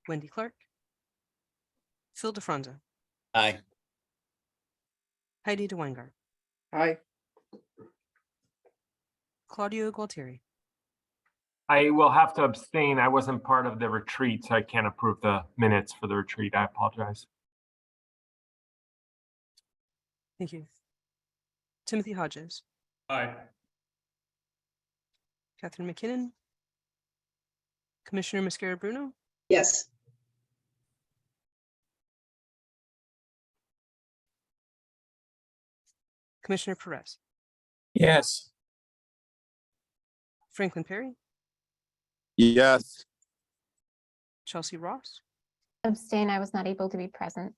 Wendy Clark, Phil DeFranza, Aye. Heidi DeWeingart, Aye. Claudio Gualtieri, I will have to abstain. I wasn't part of the retreat, so I can't approve the minutes for the retreat. I apologize. thank you. Timothy Hodges, Aye. Catherine McKinnon, Commissioner Mascara Bruno, Yes. Commissioner Perez, Yes. Franklin Perry, Yes. Chelsea Ross, Abstain. I was not able to be present.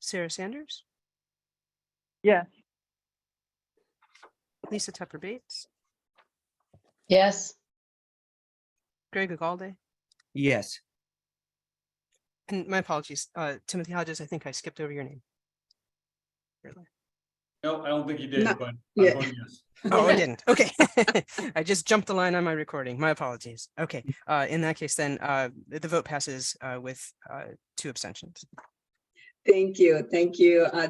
Sarah Sanders, Yes. Lisa Tupper Bates, Yes. Greg Ugalde, Yes. and my apologies, Timothy Hodges, I think I skipped over your name. Really? No, I don't think you did, No, but I'm yeah. voting yes. Oh, I didn't. Okay. I just jumped the line on my recording. My apologies. Okay. In that case, then the vote passes with 2 abstentions. Thank you,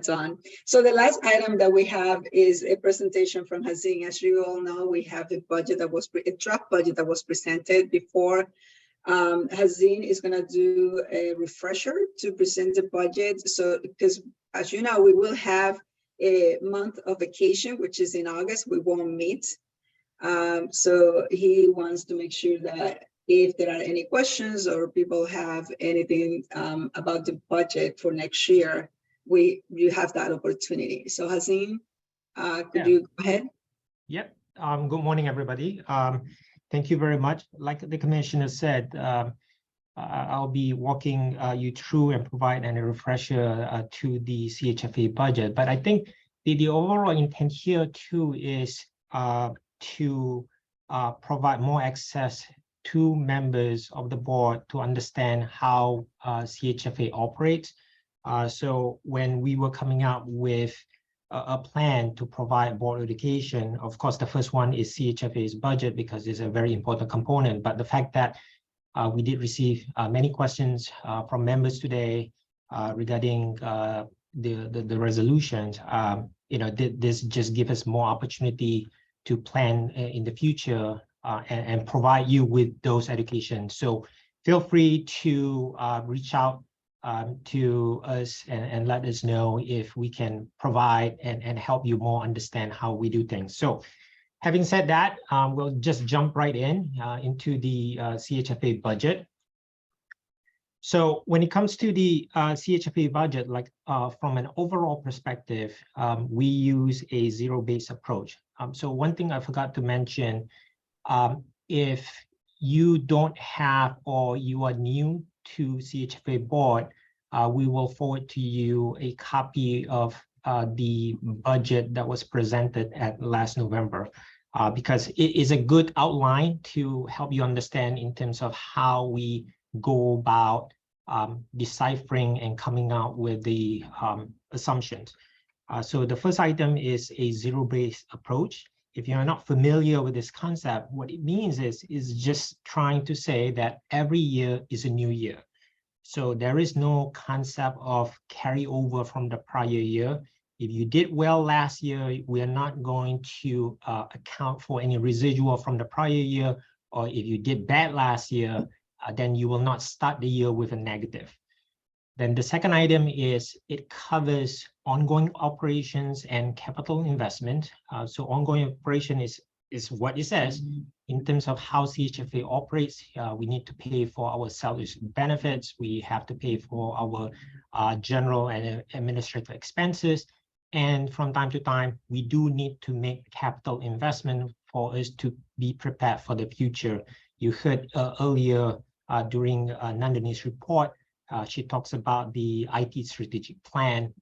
Don. So the last item that we have is a presentation from Hazin. As you all know, we have a budget that was a draft budget that was presented before. Hazin is going to do a refresher to present the budget. So, because as you know, we will have a month of vacation, which is in August. We won't meet. So he wants to make sure that if there are any questions or people have anything about the budget for next year, you have that opportunity. So Hazin, could you go ahead? Yep. Good morning, everybody. Thank you very much. Like the commissioner said, I'll be walking you through and provide a refresher to the CHFA budget. But I think the overall intent here too is to provide more access to members of the board to understand how CHFA operates. So when we were coming out with a plan to provide board education, of course, the first one is CHFA's budget because it's a very important component. But the fact that we did receive many questions from members today regarding the resolutions, this just gives us more opportunity to plan in the future and provide you with those education. So feel free to reach out to us and let us know if we can provide and help you more understand how we do things. So having said that, we'll just jump right into the CHFA budget. So when it comes to the CHFA budget, like from an overall perspective, we use a zero-based approach. So one thing I forgot to mention, if you don't have or you are new to CHFA board, we will forward to you a copy of the budget that was presented at last November, because it is a good outline to help you understand in terms of how we go about deciphering and coming out with the assumptions. So the first item is a zero-based approach. If you're not familiar with this concept, what it means is just trying to say that every year is a new year. So there is no concept of carryover from the prior year. If you did well last year, we are not going to account for any residual from the prior year. or if you did bad last year, then you will not start the year with a negative. Then the second item is it covers ongoing operations and capital investment. So ongoing operation is what it says in terms of how CHFA operates. We need to pay for our salaries and benefits. We have to pay for our general and administrative expenses. And from time to time, we do need to make capital investment for us to be prepared for the future. You heard earlier during Nandini's report, she talks about the IT strategic plan.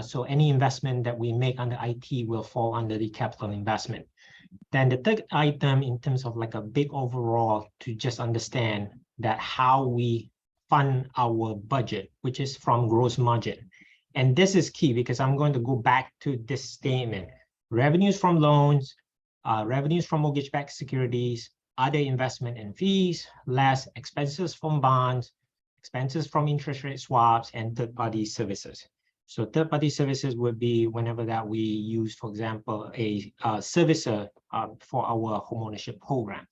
So any investment that we make under IT will fall under the capital investment. Then the third item in terms of like a big overall to just understand that how we fund our budget, which is from gross margin. And this is key because I'm going to go back to this statement. Revenues from loans, revenues from mortgage-backed securities, other investment and fees, less expenses from bonds, expenses from interest rate swaps, and third-party services. So third-party services would be whenever that we use, for example, a servicer for our homeownership program.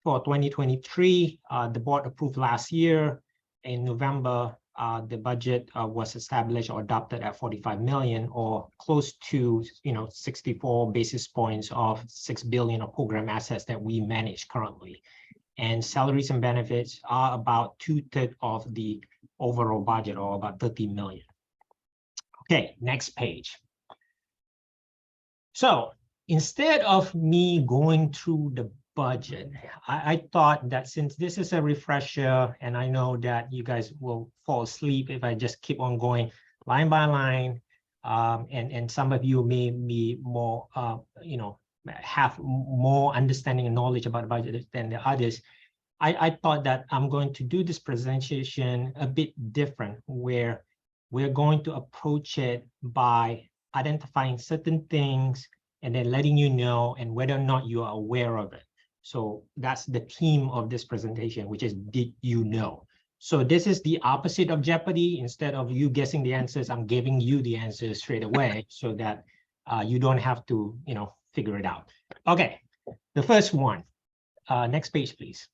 For 2023, the board approved last year in November, the budget was established or adopted at 45 million or close to 64 basis points of 6 billion of program assets that we manage currently. And salaries and benefits are about 2/3 of the overall budget, or about 30 million. Okay, next page. So instead of me going through the budget, I thought that since this is a refresher, and I know that you guys will fall asleep if I just keep on going line by line, and some of you may be more, have more understanding and knowledge about the budget than the others. I thought that I'm going to do this presentation a bit different, where we're going to approach it by identifying certain things and then letting you know and whether or not you are aware of it. So that's the theme of this presentation, which is did you know? So this is the opposite of Jeopardy. Instead of you guessing the answers, I'm giving you the answers straight away so that you don't have to, figure it out. Okay, the first one. Next page, please.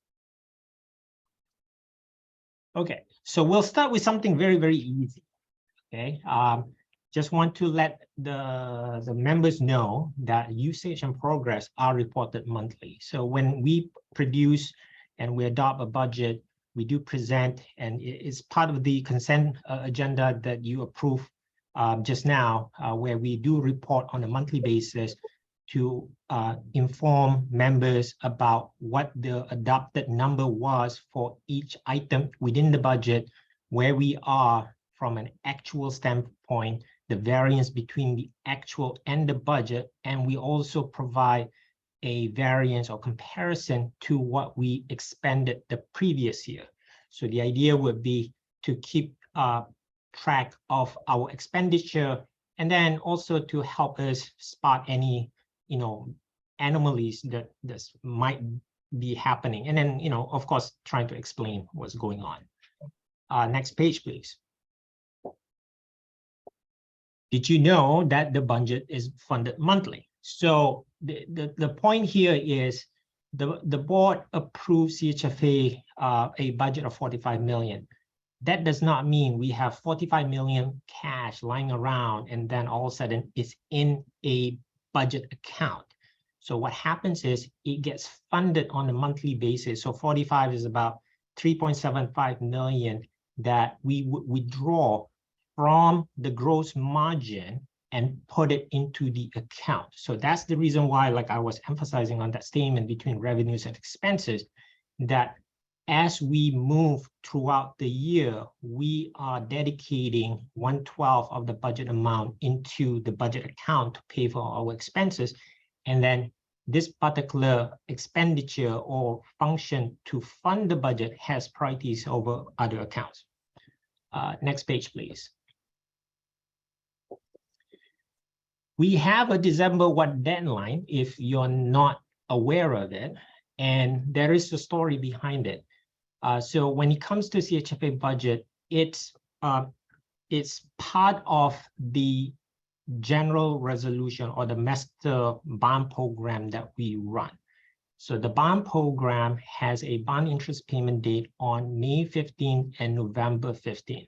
Okay, so we'll start with something very, very easy. Okay, just want to let the members know that usage and progress are reported monthly. So when we produce and we adopt a budget, we do present, and it's part of the consent agenda that you approved just now, where we do report on a monthly basis to inform members about what the adopted number was for each item within the budget, where we are from an actual standpoint, the variance between the actual and the budget, and we also provide a variance or comparison to what we expended the previous year. So the idea would be to keep track of our expenditure, and then also to help us spot any anomalies that might be happening, and then of course trying to explain what's going on. Next page, please. Did you know that the budget is funded monthly? So the point here is the board approved CHFA a budget of 45 million. That does not mean we have 45 million cash lying around and then all of a sudden it's in a budget account. So what happens is it gets funded on a monthly basis. So 45 is about 3.75 million that we would withdraw from the gross margin and put it into the account. So that's the reason why, like I was emphasizing on that statement between revenues and expenses, that as we move throughout the year, we are dedicating 1/12 of the budget amount into the budget account to pay for our expenses. And then this particular expenditure or function to fund the budget has priorities over other accounts. Next page, please. We have a December 1 deadline if you're not aware of it, and there is a story behind it. So when it comes to CHFA budget, it's part of the general resolution or the master bond program that we run. So the bond program has a bond interest payment date on May 15 and November 15.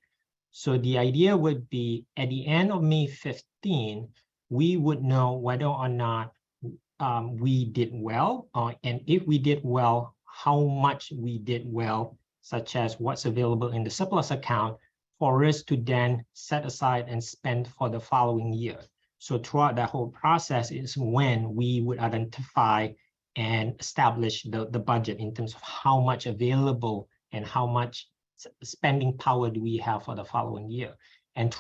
So the idea would be at the end of May 15, we would know whether or not we did well, and if we did well, how much we did well, such as what's available in the surplus account for us to then set aside and spend for the following year. So throughout that whole process is when we would identify and establish the budget in terms of how much available and how much spending power do we have for the following year. And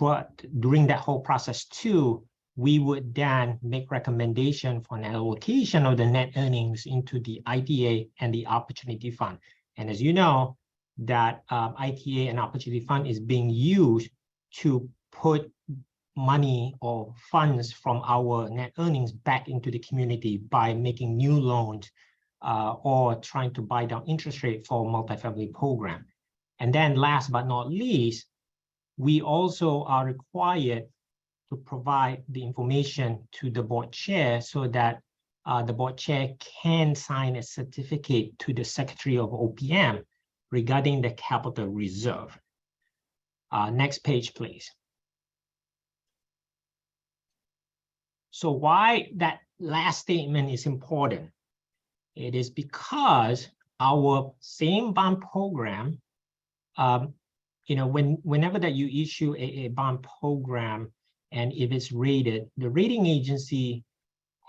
during that whole process too, we would then make recommendation for an allocation of the net earnings into the ITA and the Opportunity Fund. And as you know, that ITA and Opportunity Fund is being used to put money or funds from our net earnings back into the community by making new loans or trying to buy down interest rate for multifamily program. And then last but not least, we also are required to provide the information to the board chair so that the board chair can sign a certificate to the Secretary of OPM regarding the capital reserve. Next page, please. So why that last statement is important? It is because our same bond program, whenever that you issue a bond program, and if it's rated, the rating agency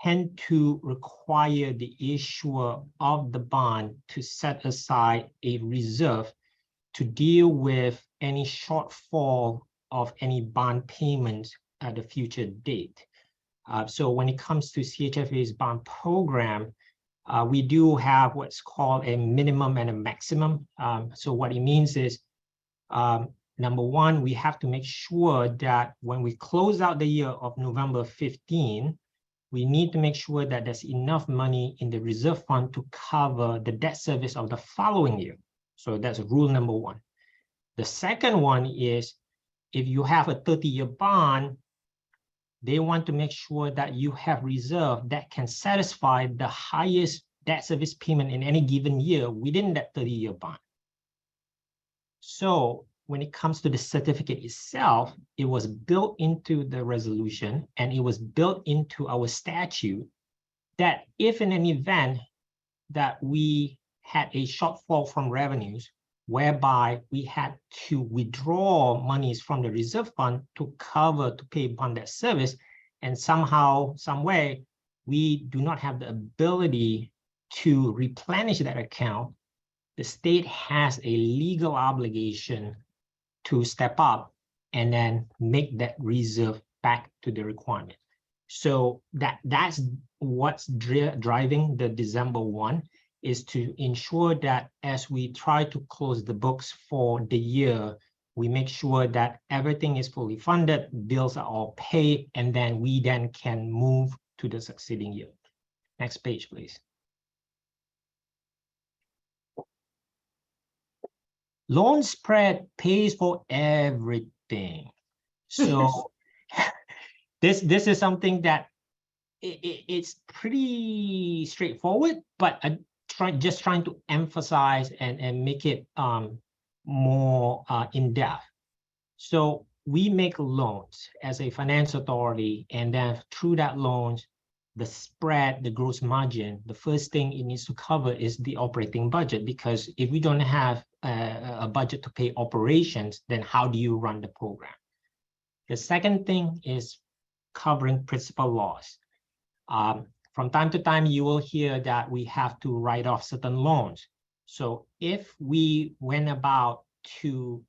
tend to require the issuer of the bond to set aside a reserve to deal with any shortfall of any bond payments at a future date. So when it comes to CHFA's bond program, we do have what's called a minimum and a maximum. So what it means is, number one, we have to make sure that when we close out the year of November 15, we need to make sure that there's enough money in the reserve fund to cover the debt service of the following year. So that's rule number one. The second one is, if you have a 30-year bond, they want to make sure that you have reserve that can satisfy the highest debt service payment in any given year within that 30-year bond. So when it comes to the certificate itself, it was built into the resolution and it was built into our statute that if in an event that we had a shortfall from revenues, whereby we had to withdraw monies from the reserve fund to pay bond debt service, and somehow, some way, we do not have the ability to replenish that account, the state has a legal obligation to step up and then make that reserve back to the requirement. So that's what's driving the December 1, is to ensure that as we try to close the books for the year, we make sure that everything is fully funded, bills are all paid, and then we then can move to the succeeding year. Next page, please. Loan spread pays for everything. So this is something that it's pretty straightforward, but just trying to emphasize and make it more in-depth. So we make loans as a finance authority, and then through that loans, the spread, the gross margin, the first thing it needs to cover is the operating budget, because if we don't have a budget to pay operations, then how do you run the program? The second thing is covering principal loss. From time to time, you will hear that we have to write off certain loans. So if we went about to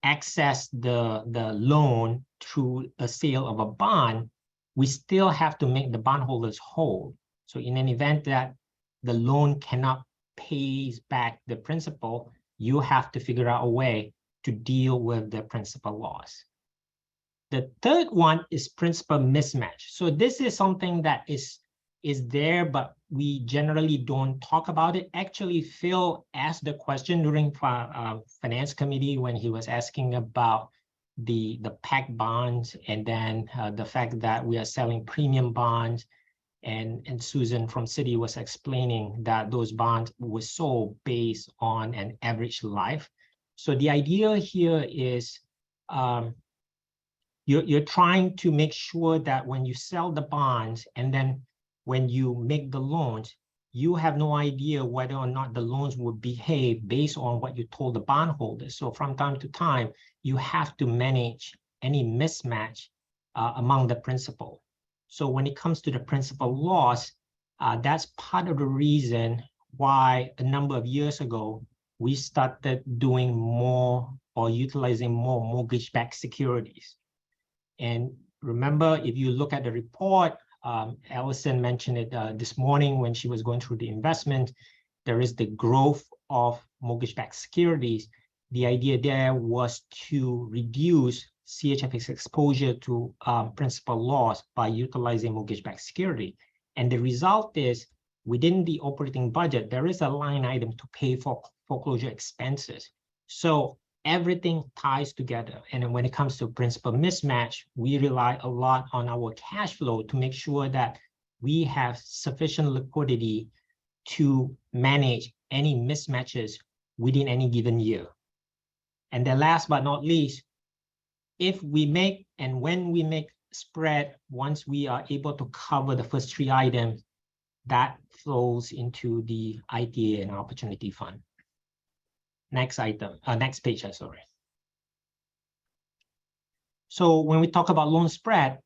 access the loan through a sale of a bond, we still have to make the bondholders whole. So in an event that the loan cannot pay back the principal, you have to figure out a way to deal with the principal loss. The third one is principal mismatch. So this is something that is there, but we generally don't talk about it. Actually, Phil asked the question during finance committee when he was asking about the PAC bonds, and then the fact that we are selling premium bonds. And Susan from Citi was explaining that those bonds were sold based on an average life. So the idea here is you're trying to make sure that when you sell the bonds and then when you make the loans, you have no idea whether or not the loans will behave based on what you told the bondholders. So from time to time, you have to manage any mismatch among the principal. So when it comes to the principal loss, that's part of the reason why a number of years ago, we started doing more or utilizing more mortgage-backed securities. And remember, if you look at the report, Allison mentioned it this morning when she was going through the investment, there is the growth of mortgage-backed securities. The idea there was to reduce CHFA's exposure to principal loss by utilizing mortgage-backed security. And the result is, within the operating budget, there is a line item to pay for foreclosure expenses. So everything ties together. And when it comes to principal mismatch, we rely a lot on our cash flow to make sure that we have sufficient liquidity to manage any mismatches within any given year. And then last but not least, if we make and when we make spread, once we are able to cover the first three items, that flows into the ITA and Opportunity Fund. Next item, next page, sorry. So when we talk about loan spread,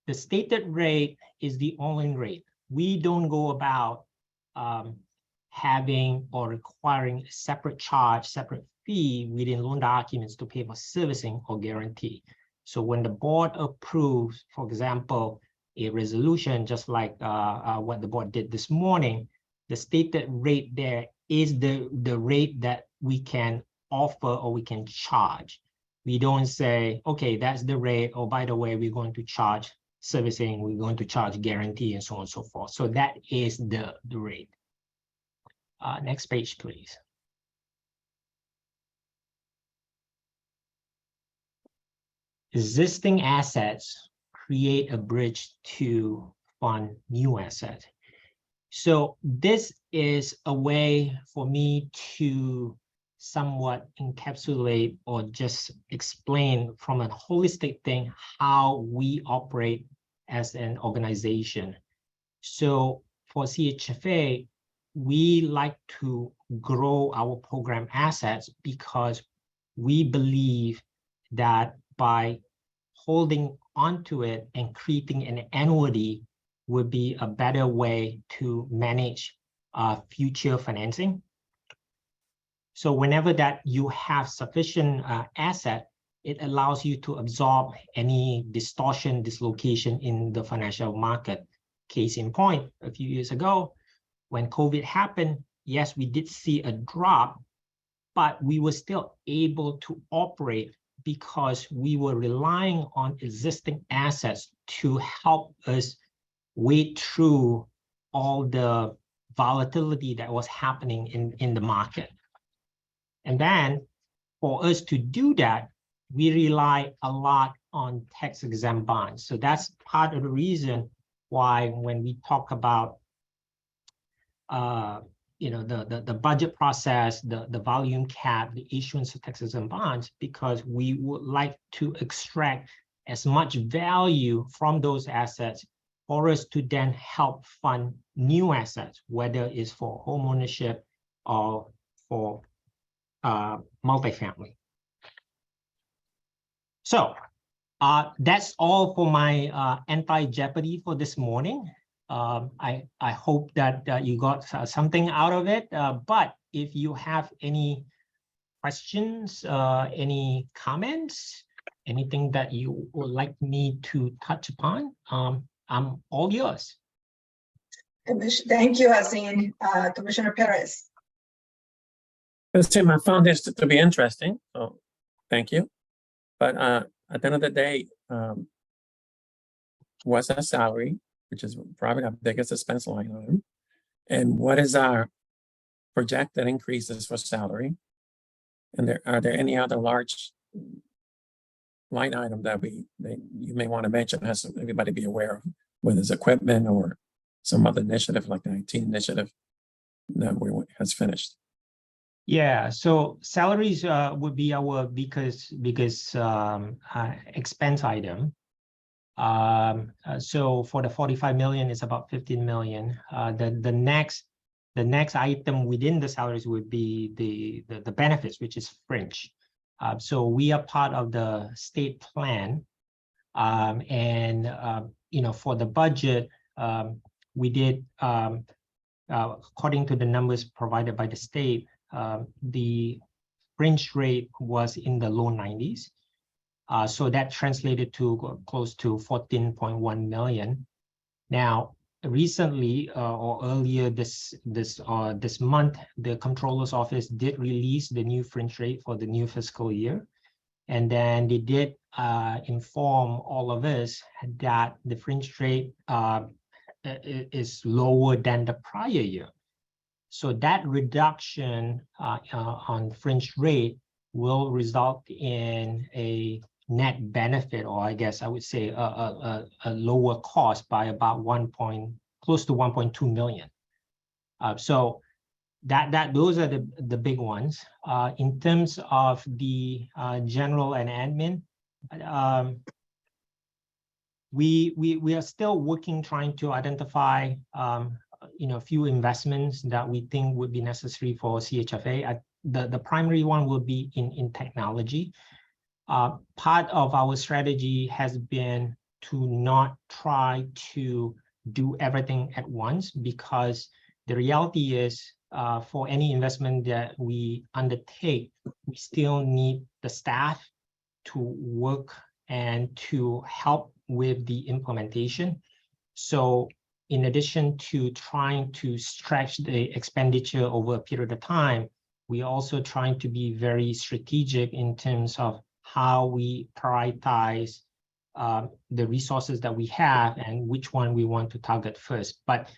the stated rate is the all-in rate. We don't go about having or requiring a separate charge, separate fee within loan documents to pay for servicing or guarantee. So when the board approves, for example, a resolution, just like what the board did this morning, the stated rate there is the rate that we can offer or we can charge. We don't say, okay, that's the rate, or by the way, we're going to charge servicing, we're going to charge guarantee, and so on and so forth. So that is the rate. Next page, please. Existing assets create a bridge to fund new assets. So this is a way for me to somewhat encapsulate or just explain from a holistic thing how we operate as an organization. So for CHFA, we like to grow our program assets because we believe that by holding onto it and creating an annuity would be a better way to manage future financing. So whenever that you have sufficient asset, it allows you to absorb any distortion, dislocation in the financial market. Case in point, a few years ago, when COVID happened, yes, we did see a drop, but we were still able to operate because we were relying on existing assets to help us wade through all the volatility that was happening in the market. And then for us to do that, we rely a lot on tax-exempt bonds. So that's part of the reason why when we talk about the budget process, the volume cap, the issuance of tax-exempt bonds, because we would like to extract as much value from those assets for us to then help fund new assets, whether it's for homeownership or for multifamily. So that's all for my anti-Jeopardy for this morning. I hope that you got something out of it, but if you have any questions, any comments, anything that you would like me to touch upon, I'm all yours. Thank you, Hassan. Commissioner Perez. I found this to be interesting, so thank you. But at the end of the day, what's our salary, which is probably our biggest expense line item, and what is our projected increases for salary? And are there any other large line item that you may want to mention, as everybody be aware of? whether it's equipment or some other initiative like the IT initiative that has finished? Yeah, so salaries would be our biggest expense item. So for the 45 million, it's about 15 million. The next item within the salaries would be the benefits, which is fringe. So we are part of the state plan, and for the budget, we did according to the numbers provided by the state. The fringe rate was in the low 90s. So that translated to close to 14.1 million. Now, recently or earlier this month, the Comptroller's Office did release the new fringe rate for the new fiscal year. And then they did inform all of us that the fringe rate is lower than the prior year. So that reduction on fringe rate will result in a net benefit, or I guess I would say a lower cost by about close to 1.2 million. So those are the big ones. In terms of the general and admin, we are still working, trying to identify a few investments that we think would be necessary for CHFA. The primary one will be in technology. Part of our strategy has been to not try to do everything at once, because the reality is for any investment that we undertake, we still need the staff to work and to help with the implementation. So in addition to trying to stretch the expenditure over a period of time, we are also trying to be very strategic in terms of how we prioritize the resources that we have and which one we want to target first. But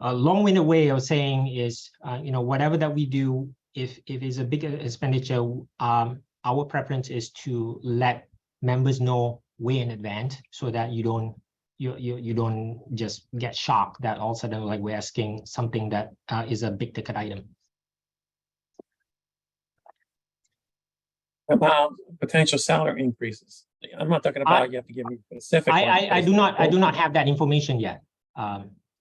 a long-winded way of saying is, whatever that we do, if it's a big expenditure, our preference is to let members know way in advance, so that you don't just get shocked that all of a sudden, like, we're asking something that is a big ticket item. About potential salary increases. I'm not talking about you have to give me specific. I do not have that information yet.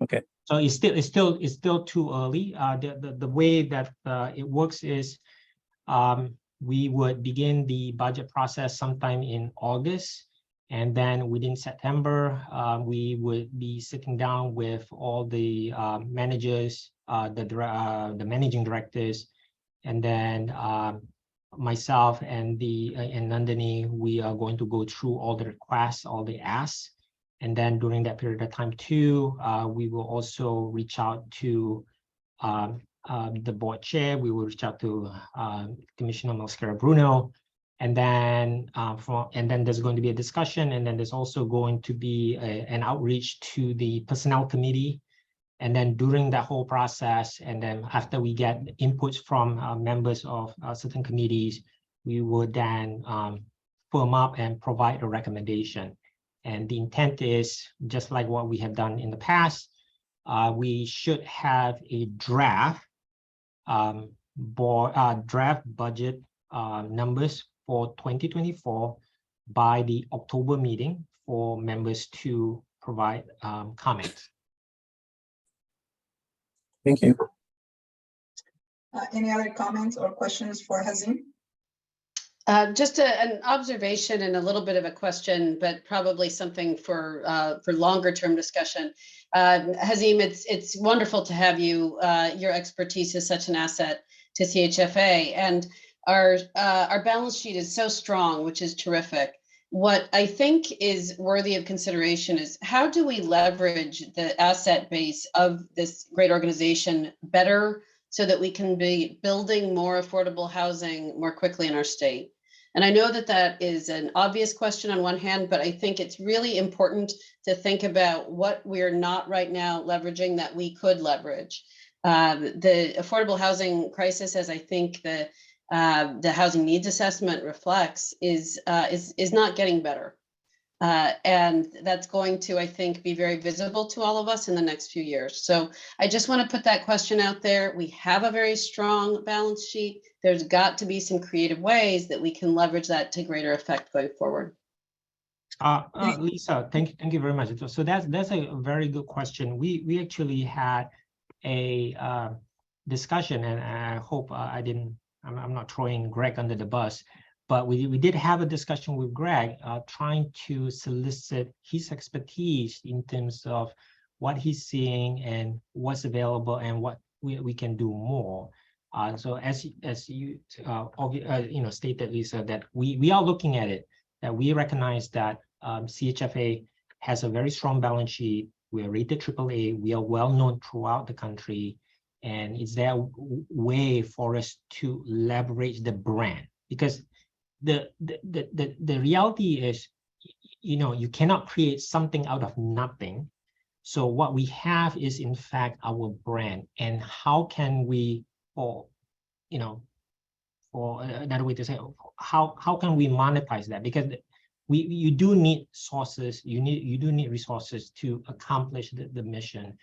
Okay. So it's still too early. The way that it works is we would begin the budget process sometime in August, and then within September we would be sitting down with all the managers, the managing directors, and then myself and Nandini, we are going to go through all the requests, all the asks. And then during that period of time too, we will also reach out to the board chair. We will reach out to Commissioner Mosquera Bruno. And then there's going to be a discussion. And then there's also going to be an outreach to the personnel committee. And then during that whole process, and then after we get inputs from members of certain committees, we would then firm up and provide a recommendation. And the intent is, just like what we have done in the past, we should have a draft budget numbers for 2024 by the October meeting for members to provide comments. Thank you. Any other comments or questions for Hazim? Just an observation and a little bit of a question, but probably something for longer term discussion. Hazim, it's wonderful to have you. Your expertise is such an asset to CHFA, and our balance sheet is so strong, which is terrific. What I think is worthy of consideration is, how do we leverage the asset base of this great organization better so that we can be building more affordable housing more quickly in our state? And I know that that is an obvious question on one hand, but I think it's really important to think about what we're not right now leveraging that we could leverage. The affordable housing crisis, as I think the housing needs assessment reflects, is not getting better. And that's going to, I think, be very visible to all of us in the next few years. So I just want to put that question out there. We have a very strong balance sheet. There's got to be some creative ways that we can leverage that to greater effect going forward. Lisa, thank you very much. So that's a very good question. We actually had a discussion, and I hope I'm not throwing Greg under the bus, but we did have a discussion with Greg, trying to solicit his expertise in terms of what he's seeing and what's available and what we can do more. So as you stated, Lisa, that we are looking at it, that we recognize that CHFA has a very strong balance sheet. We are rated AAA. We are well known throughout the country, and is there a way for us to leverage the brand? Because the reality is, you cannot create something out of nothing. So what we have is in fact our brand, and how can we, or another way to say, how can we monetize that? Because you do need sources, you do need resources to accomplish the mission.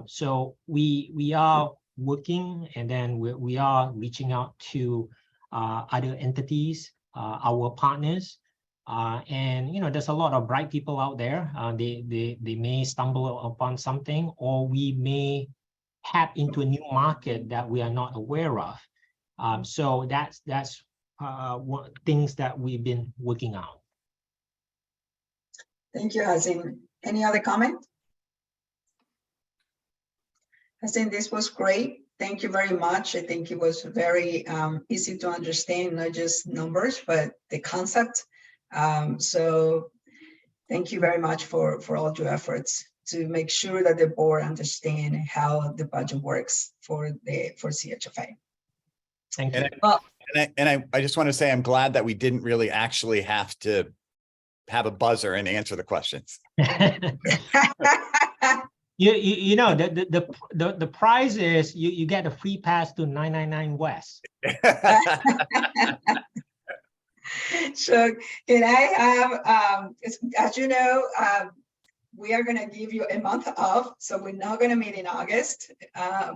So we are working, and then we are reaching out to other entities, our partners, and there's a lot of bright people out there. They may stumble upon something, or we may tap into a new market that we are not aware of. So that's what things that we've been working on. Thank you, Hazim. Any other comment? Hazim, this was great. Thank you very much. I think it was very easy to understand, not just numbers, but the concept. So thank you very much for all your efforts to make sure that the board understand how the budget works for CHFA. Thank you. And I just want to say, I'm glad that we didn't really actually have to have a buzzer and answer the questions. The prize is you get a free pass to 999 West. So can I have, as you know, we are going to give you a month off, so we're not going to meet in August.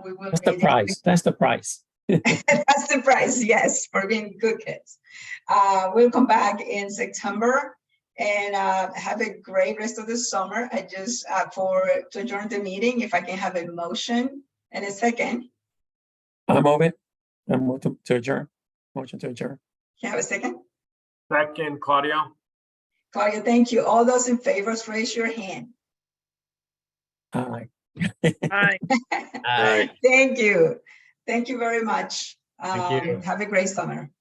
We will. That's the price. That's the price. That's the price, yes, for being good kids. We'll come back in September and have a great rest of the summer. I just to adjourn the meeting, if I can have a motion and a second. I'll move it. I move to adjourn. Motion to adjourn. Can I have a second? Second, Claudio. Claudia, thank you. All those in favor, raise your hand. Aye. Aye. Thank you. Thank you very much. Thank you. Have a great summer.